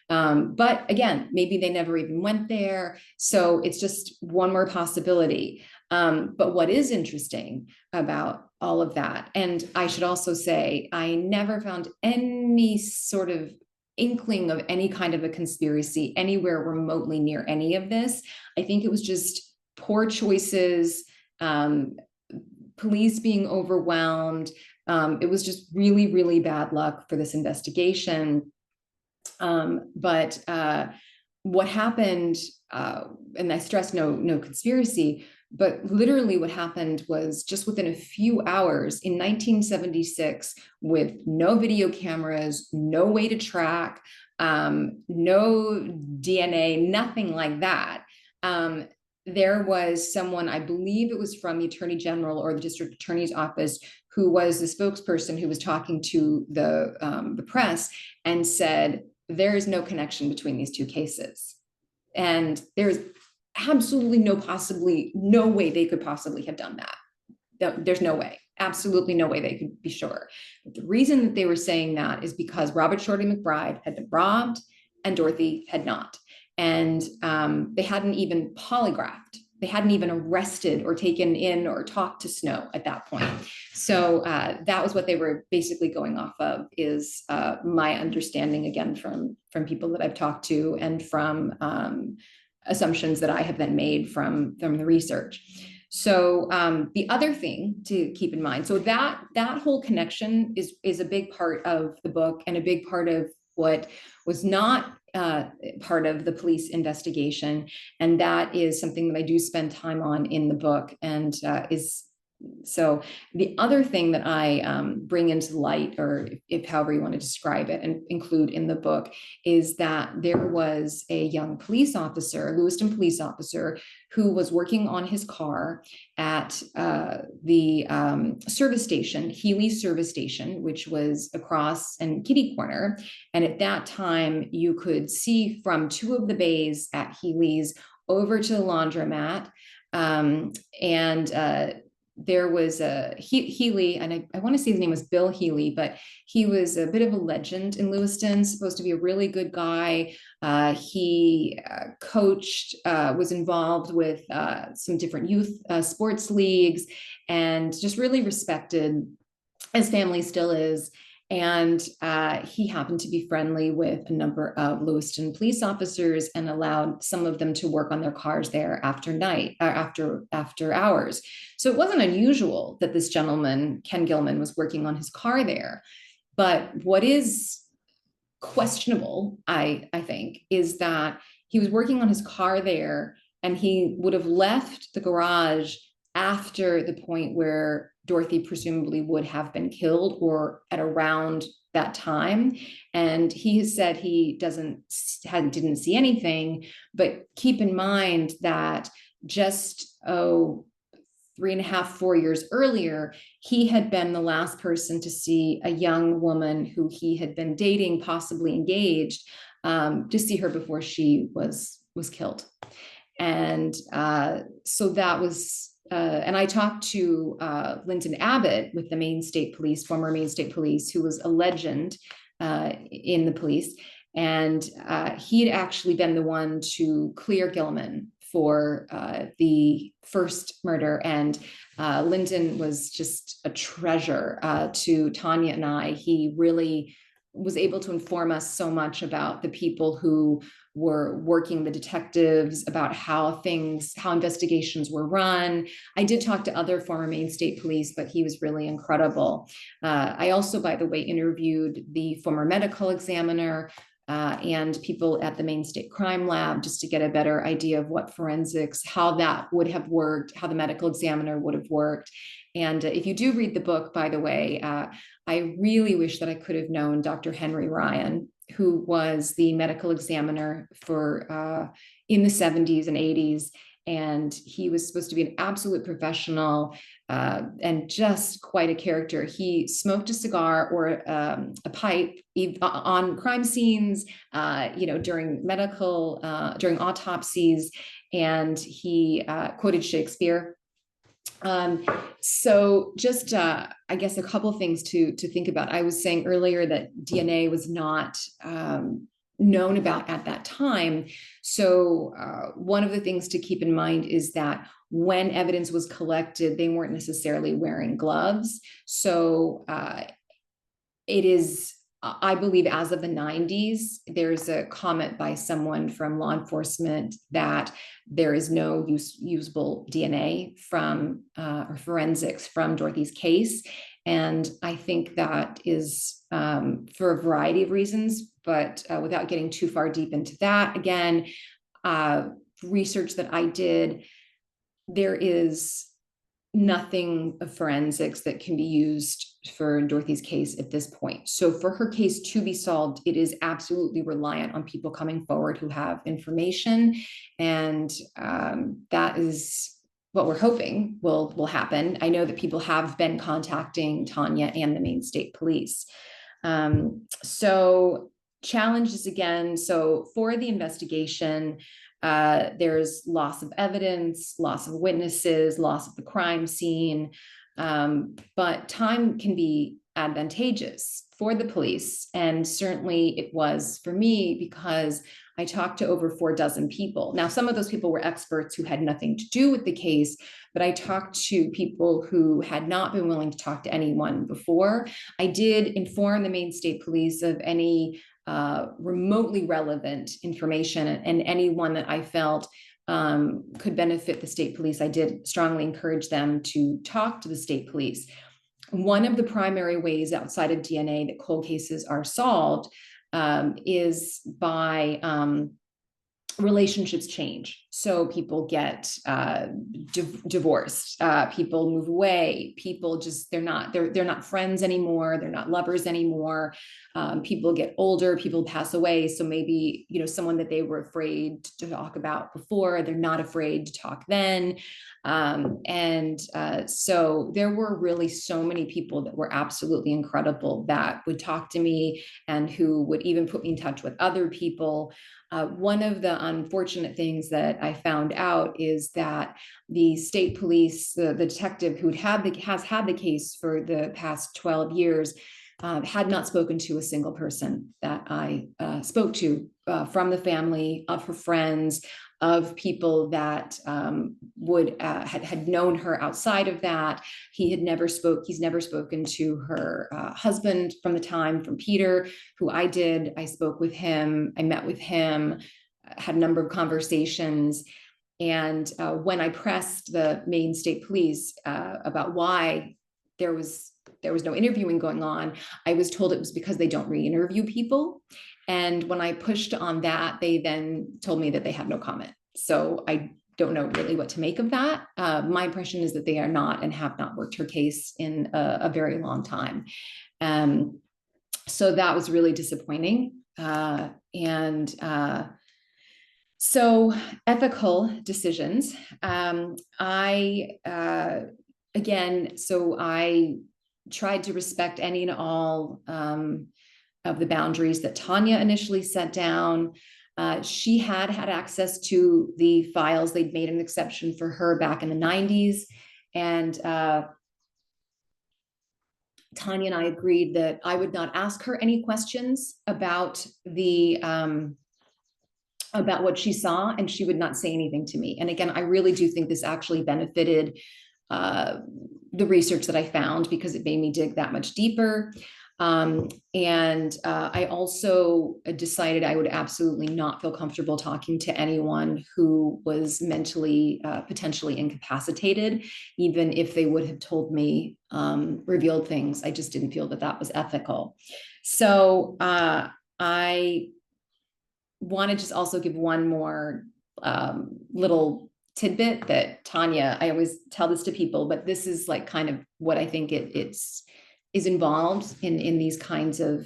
But again, maybe they never even went there. So it's just one more possibility. But what is interesting about all of that, and I should also say, I never found any sort of inkling of any kind of a conspiracy anywhere remotely near any of this. I think it was just poor choices, police being overwhelmed. It was just really, really bad luck for this investigation. But what happened, and I stress no conspiracy, but literally what happened was just within a few hours in 1976, with no video cameras, no way to track, no DNA, nothing like that. There was someone, I believe it was from the Attorney General or the District Attorney's Office, who was the spokesperson who was talking to the press and said, there is no connection between these two cases. And there's absolutely no way they could possibly have done that. There's no way, absolutely no way they could be sure. But the reason that they were saying that is because Robert Shorty McBride had been robbed and Dorothy had not. And they hadn't even polygraphed. They hadn't even arrested or taken in or talked to Snow at that point. So that was what they were basically going off of, is my understanding, again, from people that I've talked to, and from assumptions that I have then made from the research. So the other thing to keep in mind, so that whole connection is a big part of the book, and a big part of what was not part of the police investigation. And that is something that I do spend time on in the book, and so the other thing that I bring into light, or if however you want to describe it and include in the book, is that there was a young police officer, Lewiston police officer, who was working on his car at the service station, Healy service station, which was across and kitty corner. And at that time, you could see from two of the bays at Healy's over to the laundromat. There was a Healy, and I want to say his name was Bill Healy, but he was a bit of a legend in Lewiston, supposed to be a really good guy. He coached, was involved with some different youth sports leagues, and just really respected. His family still is. And he happened to be friendly with a number of Lewiston police officers and allowed some of them to work on their cars there after hours. So it wasn't unusual that this gentleman, Ken Gilman, was working on his car there. But what is questionable, I think, is that he was working on his car there, and he would have left the garage after the point where Dorothy presumably would have been killed, or at around that time. And he has said he didn't see anything, but keep in mind that just, 3.5, 4 years earlier, he had been the last person to see a young woman who he had been dating, possibly engaged, to see her before she was killed. And so that was, and I talked to Linton Abbott with the Maine State Police, former Maine State Police, who was a legend in the police. And he'd actually been the one to clear Gilman for the first murder. And Linton was just a treasure to Tanya and I. He really was able to inform us so much about the people who were working, the detectives, about how investigations were run. I did talk to other former Maine State Police, but he was really incredible. I also, by the way, interviewed the former medical examiner and people at the Maine State Crime Lab, just to get a better idea of what forensics, how that would have worked, how the medical examiner would have worked. And if you do read the book, by the way, I really wish that I could have known Dr. Henry Ryan, who was the medical examiner for in the 70s and 80s. And he was supposed to be an absolute professional and just quite a character. He smoked a cigar or a pipe on crime scenes, during during autopsies, and he quoted Shakespeare. So just, I guess, a couple of things to think about. I was saying earlier that DNA was not known about at that time. So one of the things to keep in mind is that when evidence was collected, they weren't necessarily wearing gloves. So it is, I believe, as of the 90s, there's a comment by someone from law enforcement that there is no usable DNA from or forensics from Dorothy's case. And I think that is for a variety of reasons, but without getting too far deep into that, again, research that I did, there is nothing of forensics that can be used for Dorothy's case at this point. So for her case to be solved, it is absolutely reliant on people coming forward who have information. And that is what we're hoping will happen. I know that people have been contacting Tanya and the Maine State Police. So challenges again. So for the investigation, there's loss of evidence, loss of witnesses, loss of the crime scene, but time can be advantageous for the police. And certainly it was for me, because I talked to over 4 dozen people. Now, some of those people were experts who had nothing to do with the case, but I talked to people who had not been willing to talk to anyone before. I did inform the Maine State Police of any remotely relevant information, and anyone that I felt could benefit the state police. I did strongly encourage them to talk to the state police. One of the primary ways outside of DNA that cold cases are solved is by relationships change. So people get divorced, people move away, people just, they're not friends anymore, they're not lovers anymore. People get older, people pass away. So maybe, someone that they were afraid to talk about before, they're not afraid to talk then. So there were really so many people that were absolutely incredible that would talk to me and who would even put me in touch with other people. One of the unfortunate things that I found out is that the state police, the detective who has had the case for the past 12 years, had not spoken to a single person that I spoke to from the family, of her friends, of people that had known her outside of that. He's never spoken to her husband from Peter, who I did. I spoke with him, I met with him, had a number of conversations. And when I pressed the Maine State Police about why there was no interviewing going on, I was told it was because they don't re-interview people. And when I pushed on that, they then told me that they had no comment. So I don't know really what to make of that. My impression is that they are not and have not worked her case in a very long time. So that was really disappointing. So ethical decisions. I tried to respect any and all of the boundaries that Tanya initially set down. She had access to the files. They'd made an exception for her back in the 90s. And Tanya and I agreed that I would not ask her any questions about about what she saw, and she would not say anything to me. And again, I really do think this actually benefited the research that I found, because it made me dig that much deeper. I also decided I would absolutely not feel comfortable talking to anyone who was mentally, potentially incapacitated, even if they would have told me, revealed things. I just didn't feel that that was ethical. So I want to just also give one more little tidbit that Tanya, I always tell this to people, but this is like kind of what I think is involved in these kinds of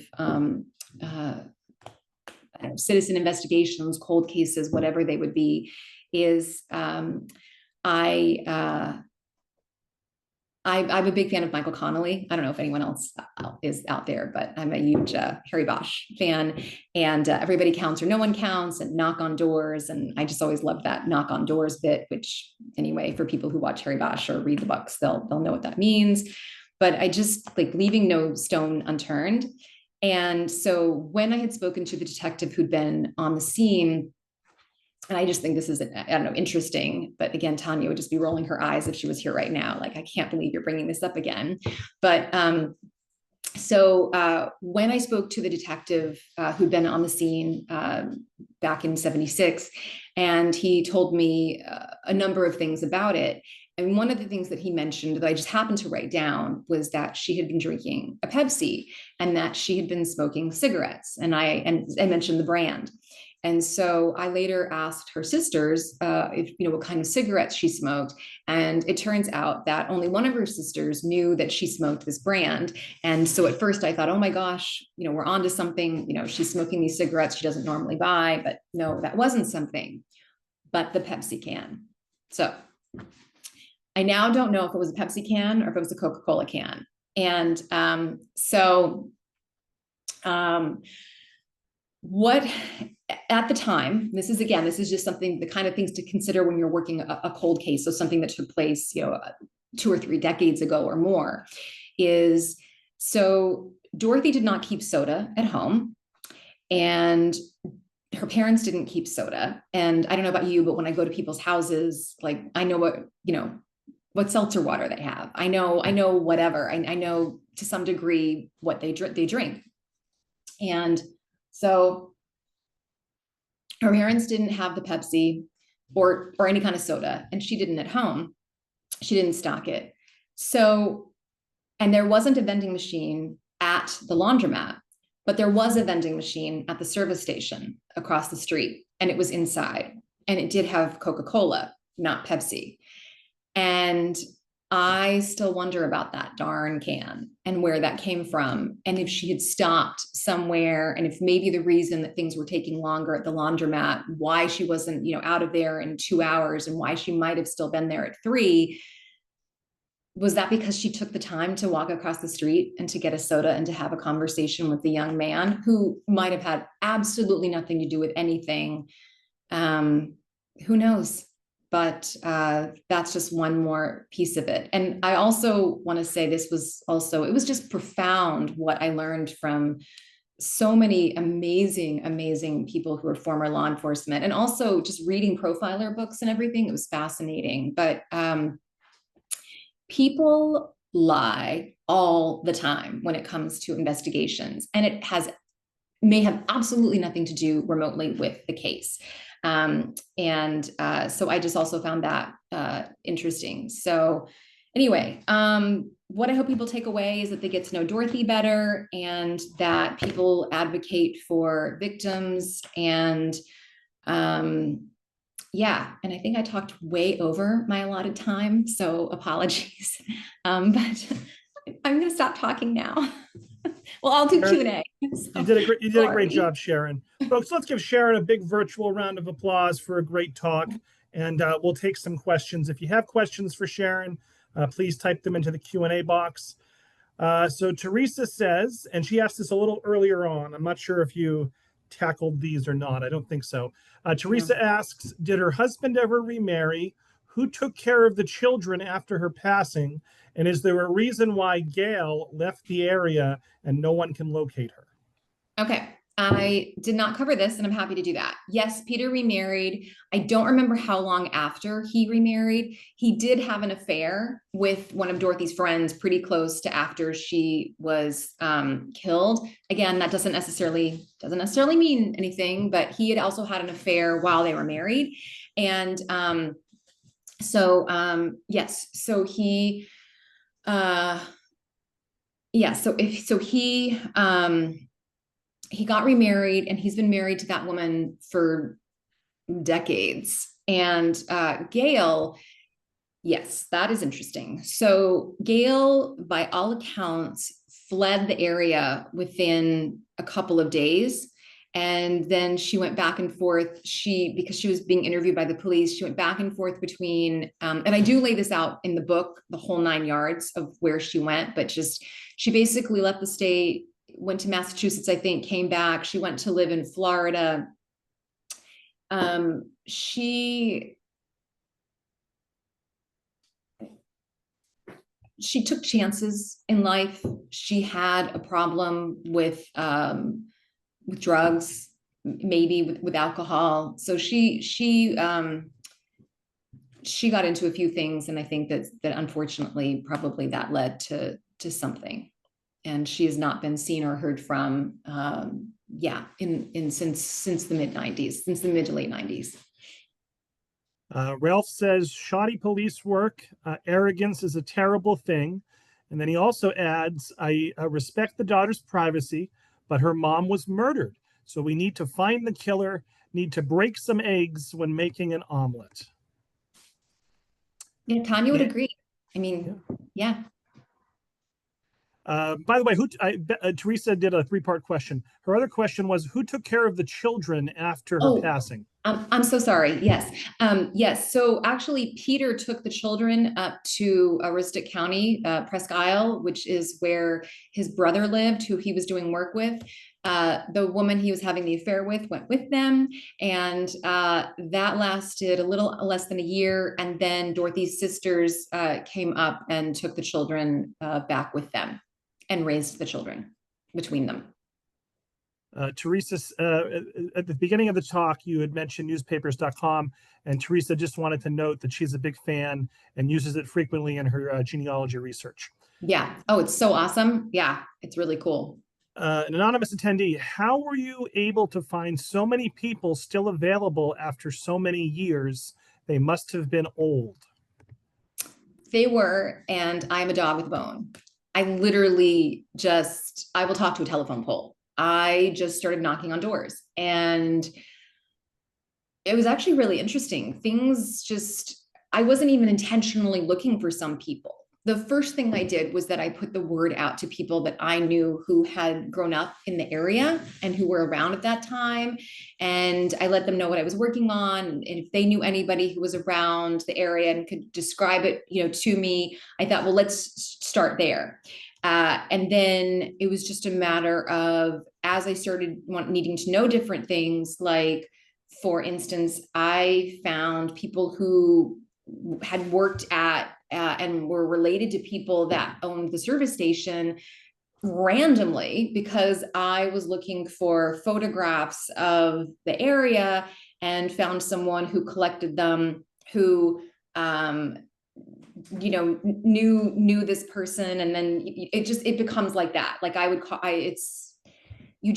citizen investigations, cold cases, whatever they would be, is I'm a big fan of Michael Connolly. I don't know if anyone else is out there, but I'm a huge Harry Bosch fan, and Everybody Counts or No One Counts, and Knock on Doors. And I just always loved that knock on doors bit, which anyway, for people who watch Harry Bosch or read the books, they'll know what that means. But I just like leaving no stone unturned. And so when I had spoken to the detective who'd been on the scene, and I just think this is, I don't know, interesting. But again, Tanya would just be rolling her eyes if she was here right now. Like, I can't believe you're bringing this up again. But when I spoke to the detective who'd been on the scene back in '76, and he told me a number of things about it. And one of the things that he mentioned that I just happened to write down was that she had been drinking a Pepsi, and that she had been smoking cigarettes. And I mentioned the brand. And so I later asked her sisters if, what kind of cigarettes she smoked. And it turns out that only one of her sisters knew that she smoked this brand. And so at first I thought, oh my gosh, we're onto something. She's smoking these cigarettes she doesn't normally buy. But no, that wasn't something, but the Pepsi can. So I now don't know if it was a Pepsi can or if it was a Coca-Cola can. And what at the time, this is just something, the kind of things to consider when you're working a cold case. So something that took place, 2 or 3 decades ago or more, is so Dorothy did not keep soda at home, and her parents didn't keep soda. And I don't know about you, but when I go to people's houses, like I know what seltzer water they have. I know whatever. I know to some degree what they drink. And so her parents didn't have the Pepsi or any kind of soda, and she didn't at home. She didn't stock it. So, and there wasn't a vending machine at the laundromat, but there was a vending machine at the service station across the street, and it was inside, and it did have Coca-Cola, not Pepsi. And I still wonder about that darn can and where that came from. And if she had stopped somewhere, and if maybe the reason that things were taking longer at the laundromat, why she wasn't, out of there in 2 hours, and why she might have still been there at 3, was that because she took the time to walk across the street and to get a soda and to have a conversation with the young man who might have had absolutely nothing to do with anything? Who knows? But that's just one more piece of it. And I also want to say it was just profound what I learned from so many amazing, amazing people who are former law enforcement, and also just reading profiler books and everything. It was fascinating. But people lie all the time when it comes to investigations, and it may have absolutely nothing to do remotely with the case. So I just also found that interesting. So anyway, what I hope people take away is that they get to know Dorothy better, and that people advocate for victims. And and I think I talked way over my allotted time, so apologies. But I'm going to stop talking now. Well, I'll do Sharon, Q&A. you So, did a great sorry. job, Sharon. Folks, let's give Sharon a big virtual round of applause for a great talk. And we'll take some questions. If you have questions for Sharon, please type them into the Q&A box. So Teresa says, and she asked this a little earlier on. I'm not sure if you tackled these or not. I don't think so. Teresa asks, did her husband ever remarry? Who took care of the children after her passing? And is there a reason why Gail left the area and no one can locate her? Okay. I did not cover this, and I'm happy to do that. Yes, Peter remarried. I don't remember how long after he remarried. He did have an affair with one of Dorothy's friends pretty close to after she was killed. Again, that doesn't necessarily mean anything, but he had also had an affair while they were married. And yes, so he he got remarried, and he's been married to that woman for decades. And Gail, yes, that is interesting. So Gail, by all accounts, fled the area within a couple of days. And then she went back and forth. Because she was being interviewed by the police, she went back and forth between, and I do lay this out in the book, the whole 9 yards of where she went, but just, she basically left the state, went to Massachusetts, I think, came back. She went to live in Florida. She took chances in life. She had a problem with drugs, maybe with alcohol. So she got into a few things, and I think that unfortunately probably that led to something. And she has not been seen or heard from since the mid-90s, since the mid to late 90s. Ralph says shoddy police work, arrogance is a terrible thing. And then he also adds, I respect the daughter's privacy, but her mom was murdered. So we need to find the killer, need to break some eggs when making an omelet. Yeah, Tanya would agree. I mean, yeah. By the way, Teresa did a 3-part question. Her other question was, who took care of the children after her passing? I'm so sorry. Yes. Yes. So actually, Peter took the children up to Aroostook County, Presque Isle, which is where his brother lived, who he was doing work with. The woman he was having the affair with went with them, and that lasted a little less than a year. And then Dorothy's sisters came up and took the children back with them and raised the children between them. Teresa, at the beginning of the talk, you had mentioned newspapers.com, and Teresa just wanted to note that she's a big fan and uses it frequently in her genealogy research. Yeah. Oh, it's so awesome. Yeah, it's really cool. An anonymous attendee, how were you able to find so many people still available after so many years? They must have been old. They were, and I'm a dog with a bone. I literally I will talk to a telephone pole. I just started knocking on doors, and it was actually really interesting. I wasn't even intentionally looking for some people. The first thing I did was that I put the word out to people that I knew who had grown up in the area and who were around at that time. And I let them know what I was working on. And if they knew anybody who was around the area and could describe it, to me, I thought, well, let's start there. And then it was just a matter of, as I started needing to know different things, like, for instance, I found people who had worked at and were related to people that owned the service station randomly, because I was looking for photographs of the area and found someone who collected them, who knew this person. And then it becomes like that. Like you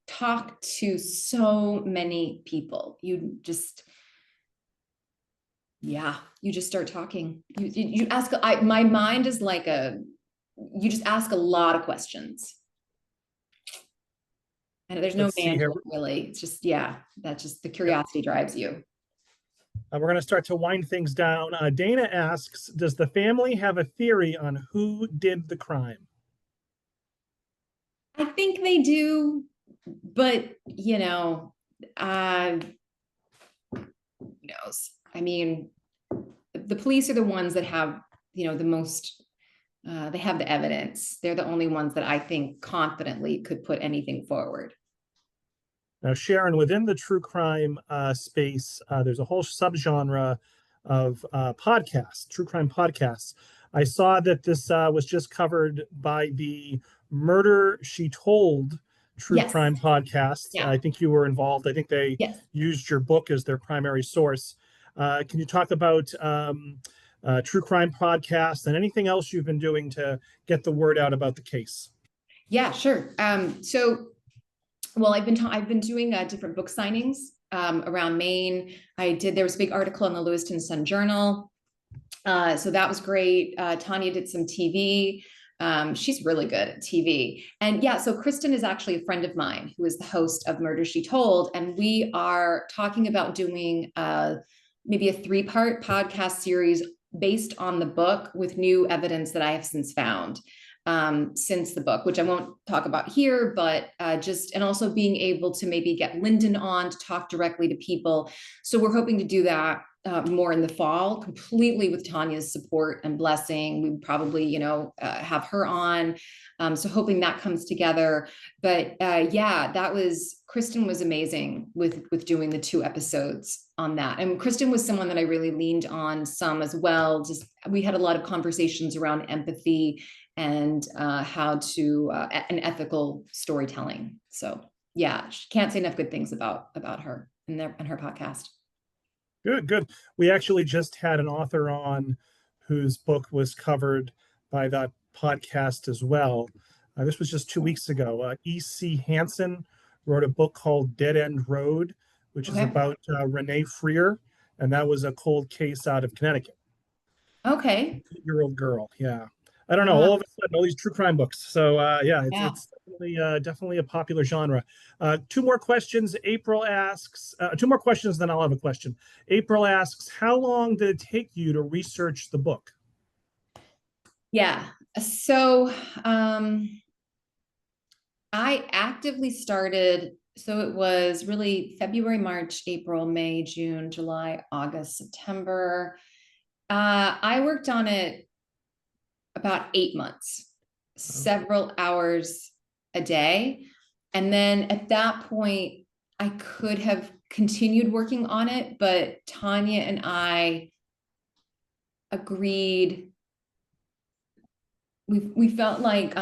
talk to so many people. You just start talking. You ask, my mind is like you just ask a lot of questions. And there's no manual, really. It's just, that's just the curiosity drives you. We're going to start to wind things down. Dana asks, does the family have a theory on who did the crime? they do, but who knows? I mean, the police are the ones that have, the most, they have the evidence. They're the only ones that I think confidently could put anything forward. Now, Sharon, within the true crime space, there's a whole subgenre of podcasts, true crime podcasts. I saw that this was just covered by the Murder She Told true Yes. crime podcast. Yeah. I think you were involved. I think they Yes. used your book as their primary source. Can you talk about true crime podcasts and anything else you've been doing to get the word out about the case? Yeah, sure. Well, I've been doing different book signings around Maine. There was a big article in the Lewiston Sun Journal. So that was great. Tanya did some TV. She's really good at TV. And yeah, so Kristen is actually a friend of mine who is the host of Murder She Told. And we are talking about doing maybe a 3-part podcast series based on the book with new evidence that I have since found since the book, which I won't talk about here, but and also being able to maybe get Lyndon on to talk directly to people. So we're hoping to do that more in the fall, completely with Tanya's support and blessing. We probably, have her on. So hoping that comes together. But yeah, Kristen was amazing with doing the 2 episodes on that. And Kristen was someone that I really leaned on some as well. We had a lot of conversations around empathy and how to and ethical storytelling. So yeah, can't say enough good things about her and her podcast. Good. We actually just had an author on whose book was covered by that podcast as well. This was just 2 weeks ago. E.C. Hansen wrote a book called Dead End Road, which is about Renee Freer, and that was a cold case out of Connecticut. Okay. 8-year-old girl. Yeah. I don't know. All of a sudden, all these true crime books. So it's definitely a popular genre. 2 more questions. April asks 2 more questions, then I'll have a question. April asks, how long did it take you to research the book? Yeah. So I actively started. So it was really February, March, April, May, June, July, August, September. I worked on it about 8 months, several hours a day. And then at that point, I could have continued working on it, but Tanya and I agreed. We felt like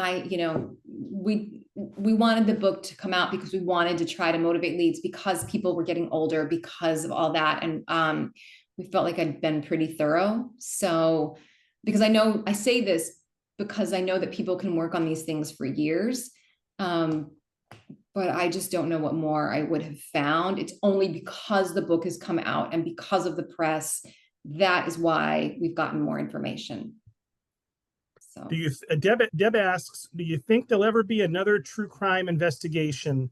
we wanted the book to come out because we wanted to try to motivate leads because people were getting older because of all that. And we felt like I'd been pretty thorough. So, because I say this because I know that people can work on these things for years. But I just don't know what more I would have found. It's only because the book has come out and because of the press, that is why we've gotten more information. So Deb asks, do you think there'll ever be another true crime investigation?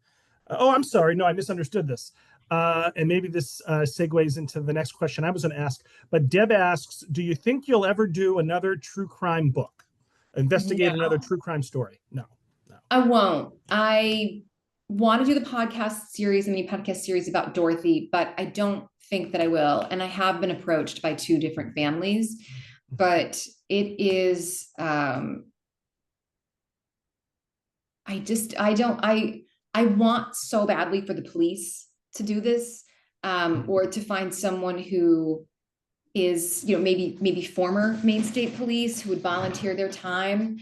I'm sorry. No, I misunderstood this. And maybe this segues into the next question I was going to ask. But Deb asks, do you think you'll ever do another true crime book? Investigate another true crime story? No. I won't. I want to do the mini podcast series about Dorothy, but I don't think that I will. And I have been approached by 2 different families, but it is, I want so badly for the police to do this, or to find someone who is, maybe former Maine State Police who would volunteer their time.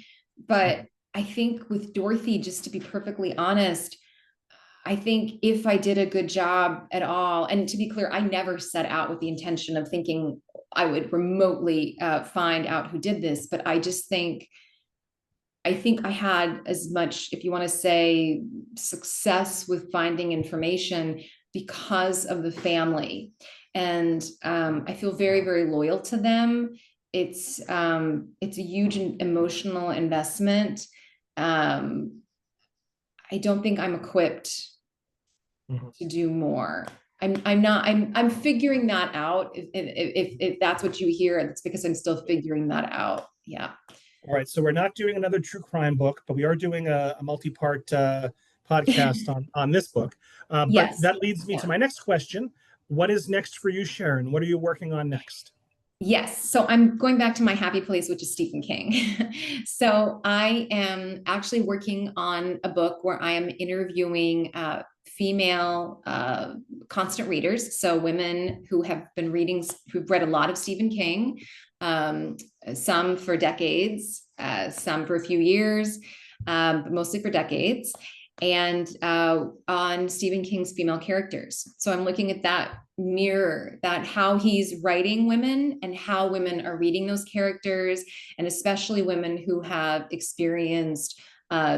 But I think with Dorothy, just to be perfectly honest, I think if I did a good job at all, and to be clear, I never set out with the intention of thinking I would remotely find out who did this, but I think I had as much, if you want to say, success with finding information because of the family. And I feel very, very loyal to them. It's a huge emotional investment. I don't think I'm equipped to do more. I'm figuring that out. If that's what you hear, it's because I'm still figuring that out. Yeah. All right, so we're not doing another true crime book, but we are doing a multi-part podcast on this book. But Yes. that leads me to my next question. What is next for you, Sharon? What are you working on next? Yes. So I'm going back to my happy place, which is Stephen King. So I am actually working on a book where I am interviewing female constant readers. So women who have been reading, who've read a lot of Stephen King, um, some for decades, some for a few years, but mostly for decades, and on Stephen King's female characters. So I'm looking at that mirror, that how he's writing women and how women are reading those characters, and especially women who have experienced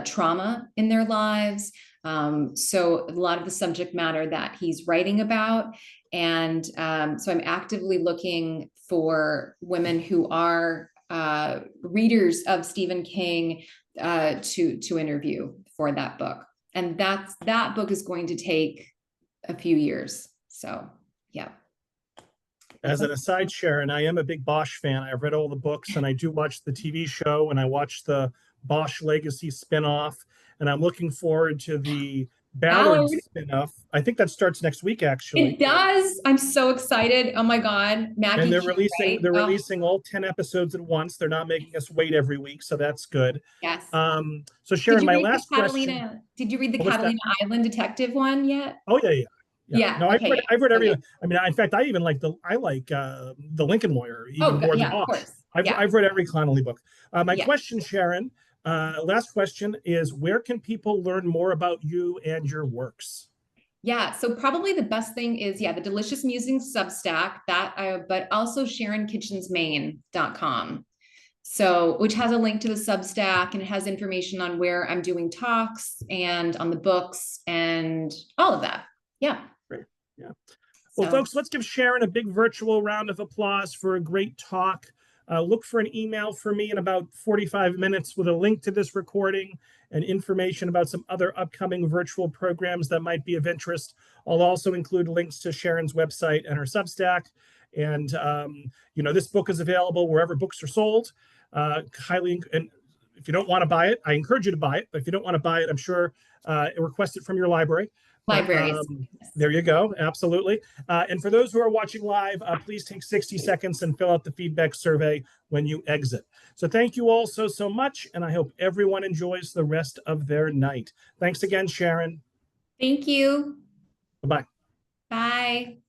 trauma in their lives. So a lot of the subject matter that he's writing about. And so I'm actively looking for women who are readers of Stephen King to interview for that book. And that book is going to take a few years. So yeah. As an aside, Sharon, I am a big Bosch fan. I've read all the books and I do watch the TV show and I watch the Bosch Legacy spinoff. And I'm looking forward to the Ballard Ballard. spinoff. I think that starts next week, actually. It does. I'm so excited. Oh my God. And Maggie Q, right? they're Oh, releasing all 10 episodes at once. They're not making us wait every week, so that's good. yes. So Sharon, my last question. Did you read the What's that? Catalina Island detective one yet? Oh yeah. Yeah. No, Okay. Yeah. I've read every. Okay. I mean, in fact, I even like the Lincoln Lawyer even more than Yeah, of Bosch. course. Yeah. I've read every Connolly book. My Yeah. question, Sharon, last question is: where can people learn more about you and your works? Yeah, so probably the best thing is, the Delicious Musings Substack, but also SharonKitchensMaine.com. So, which has a link to the Substack, and it has information on where I'm doing talks and on the books and all of that. Yeah. Great. Yeah. Well, folks, let's give Sharon a big virtual round of applause for a great talk. Look for an email from me in about 45 minutes with a link to this recording and information about some other upcoming virtual programs that might be of interest. I'll also include links to Sharon's website and her Substack. And, this book is available wherever books are sold. And if you don't want to buy it, I encourage you to buy it. But if you don't want to buy it, I'm sure request it from your library. Libraries. There you go. Absolutely. And for those who are watching live, please take 60 seconds and fill out the feedback survey when you exit. So thank you all so much. And I hope everyone enjoys the rest of their night. Thanks again, Sharon. Thank you. Bye-bye. Bye.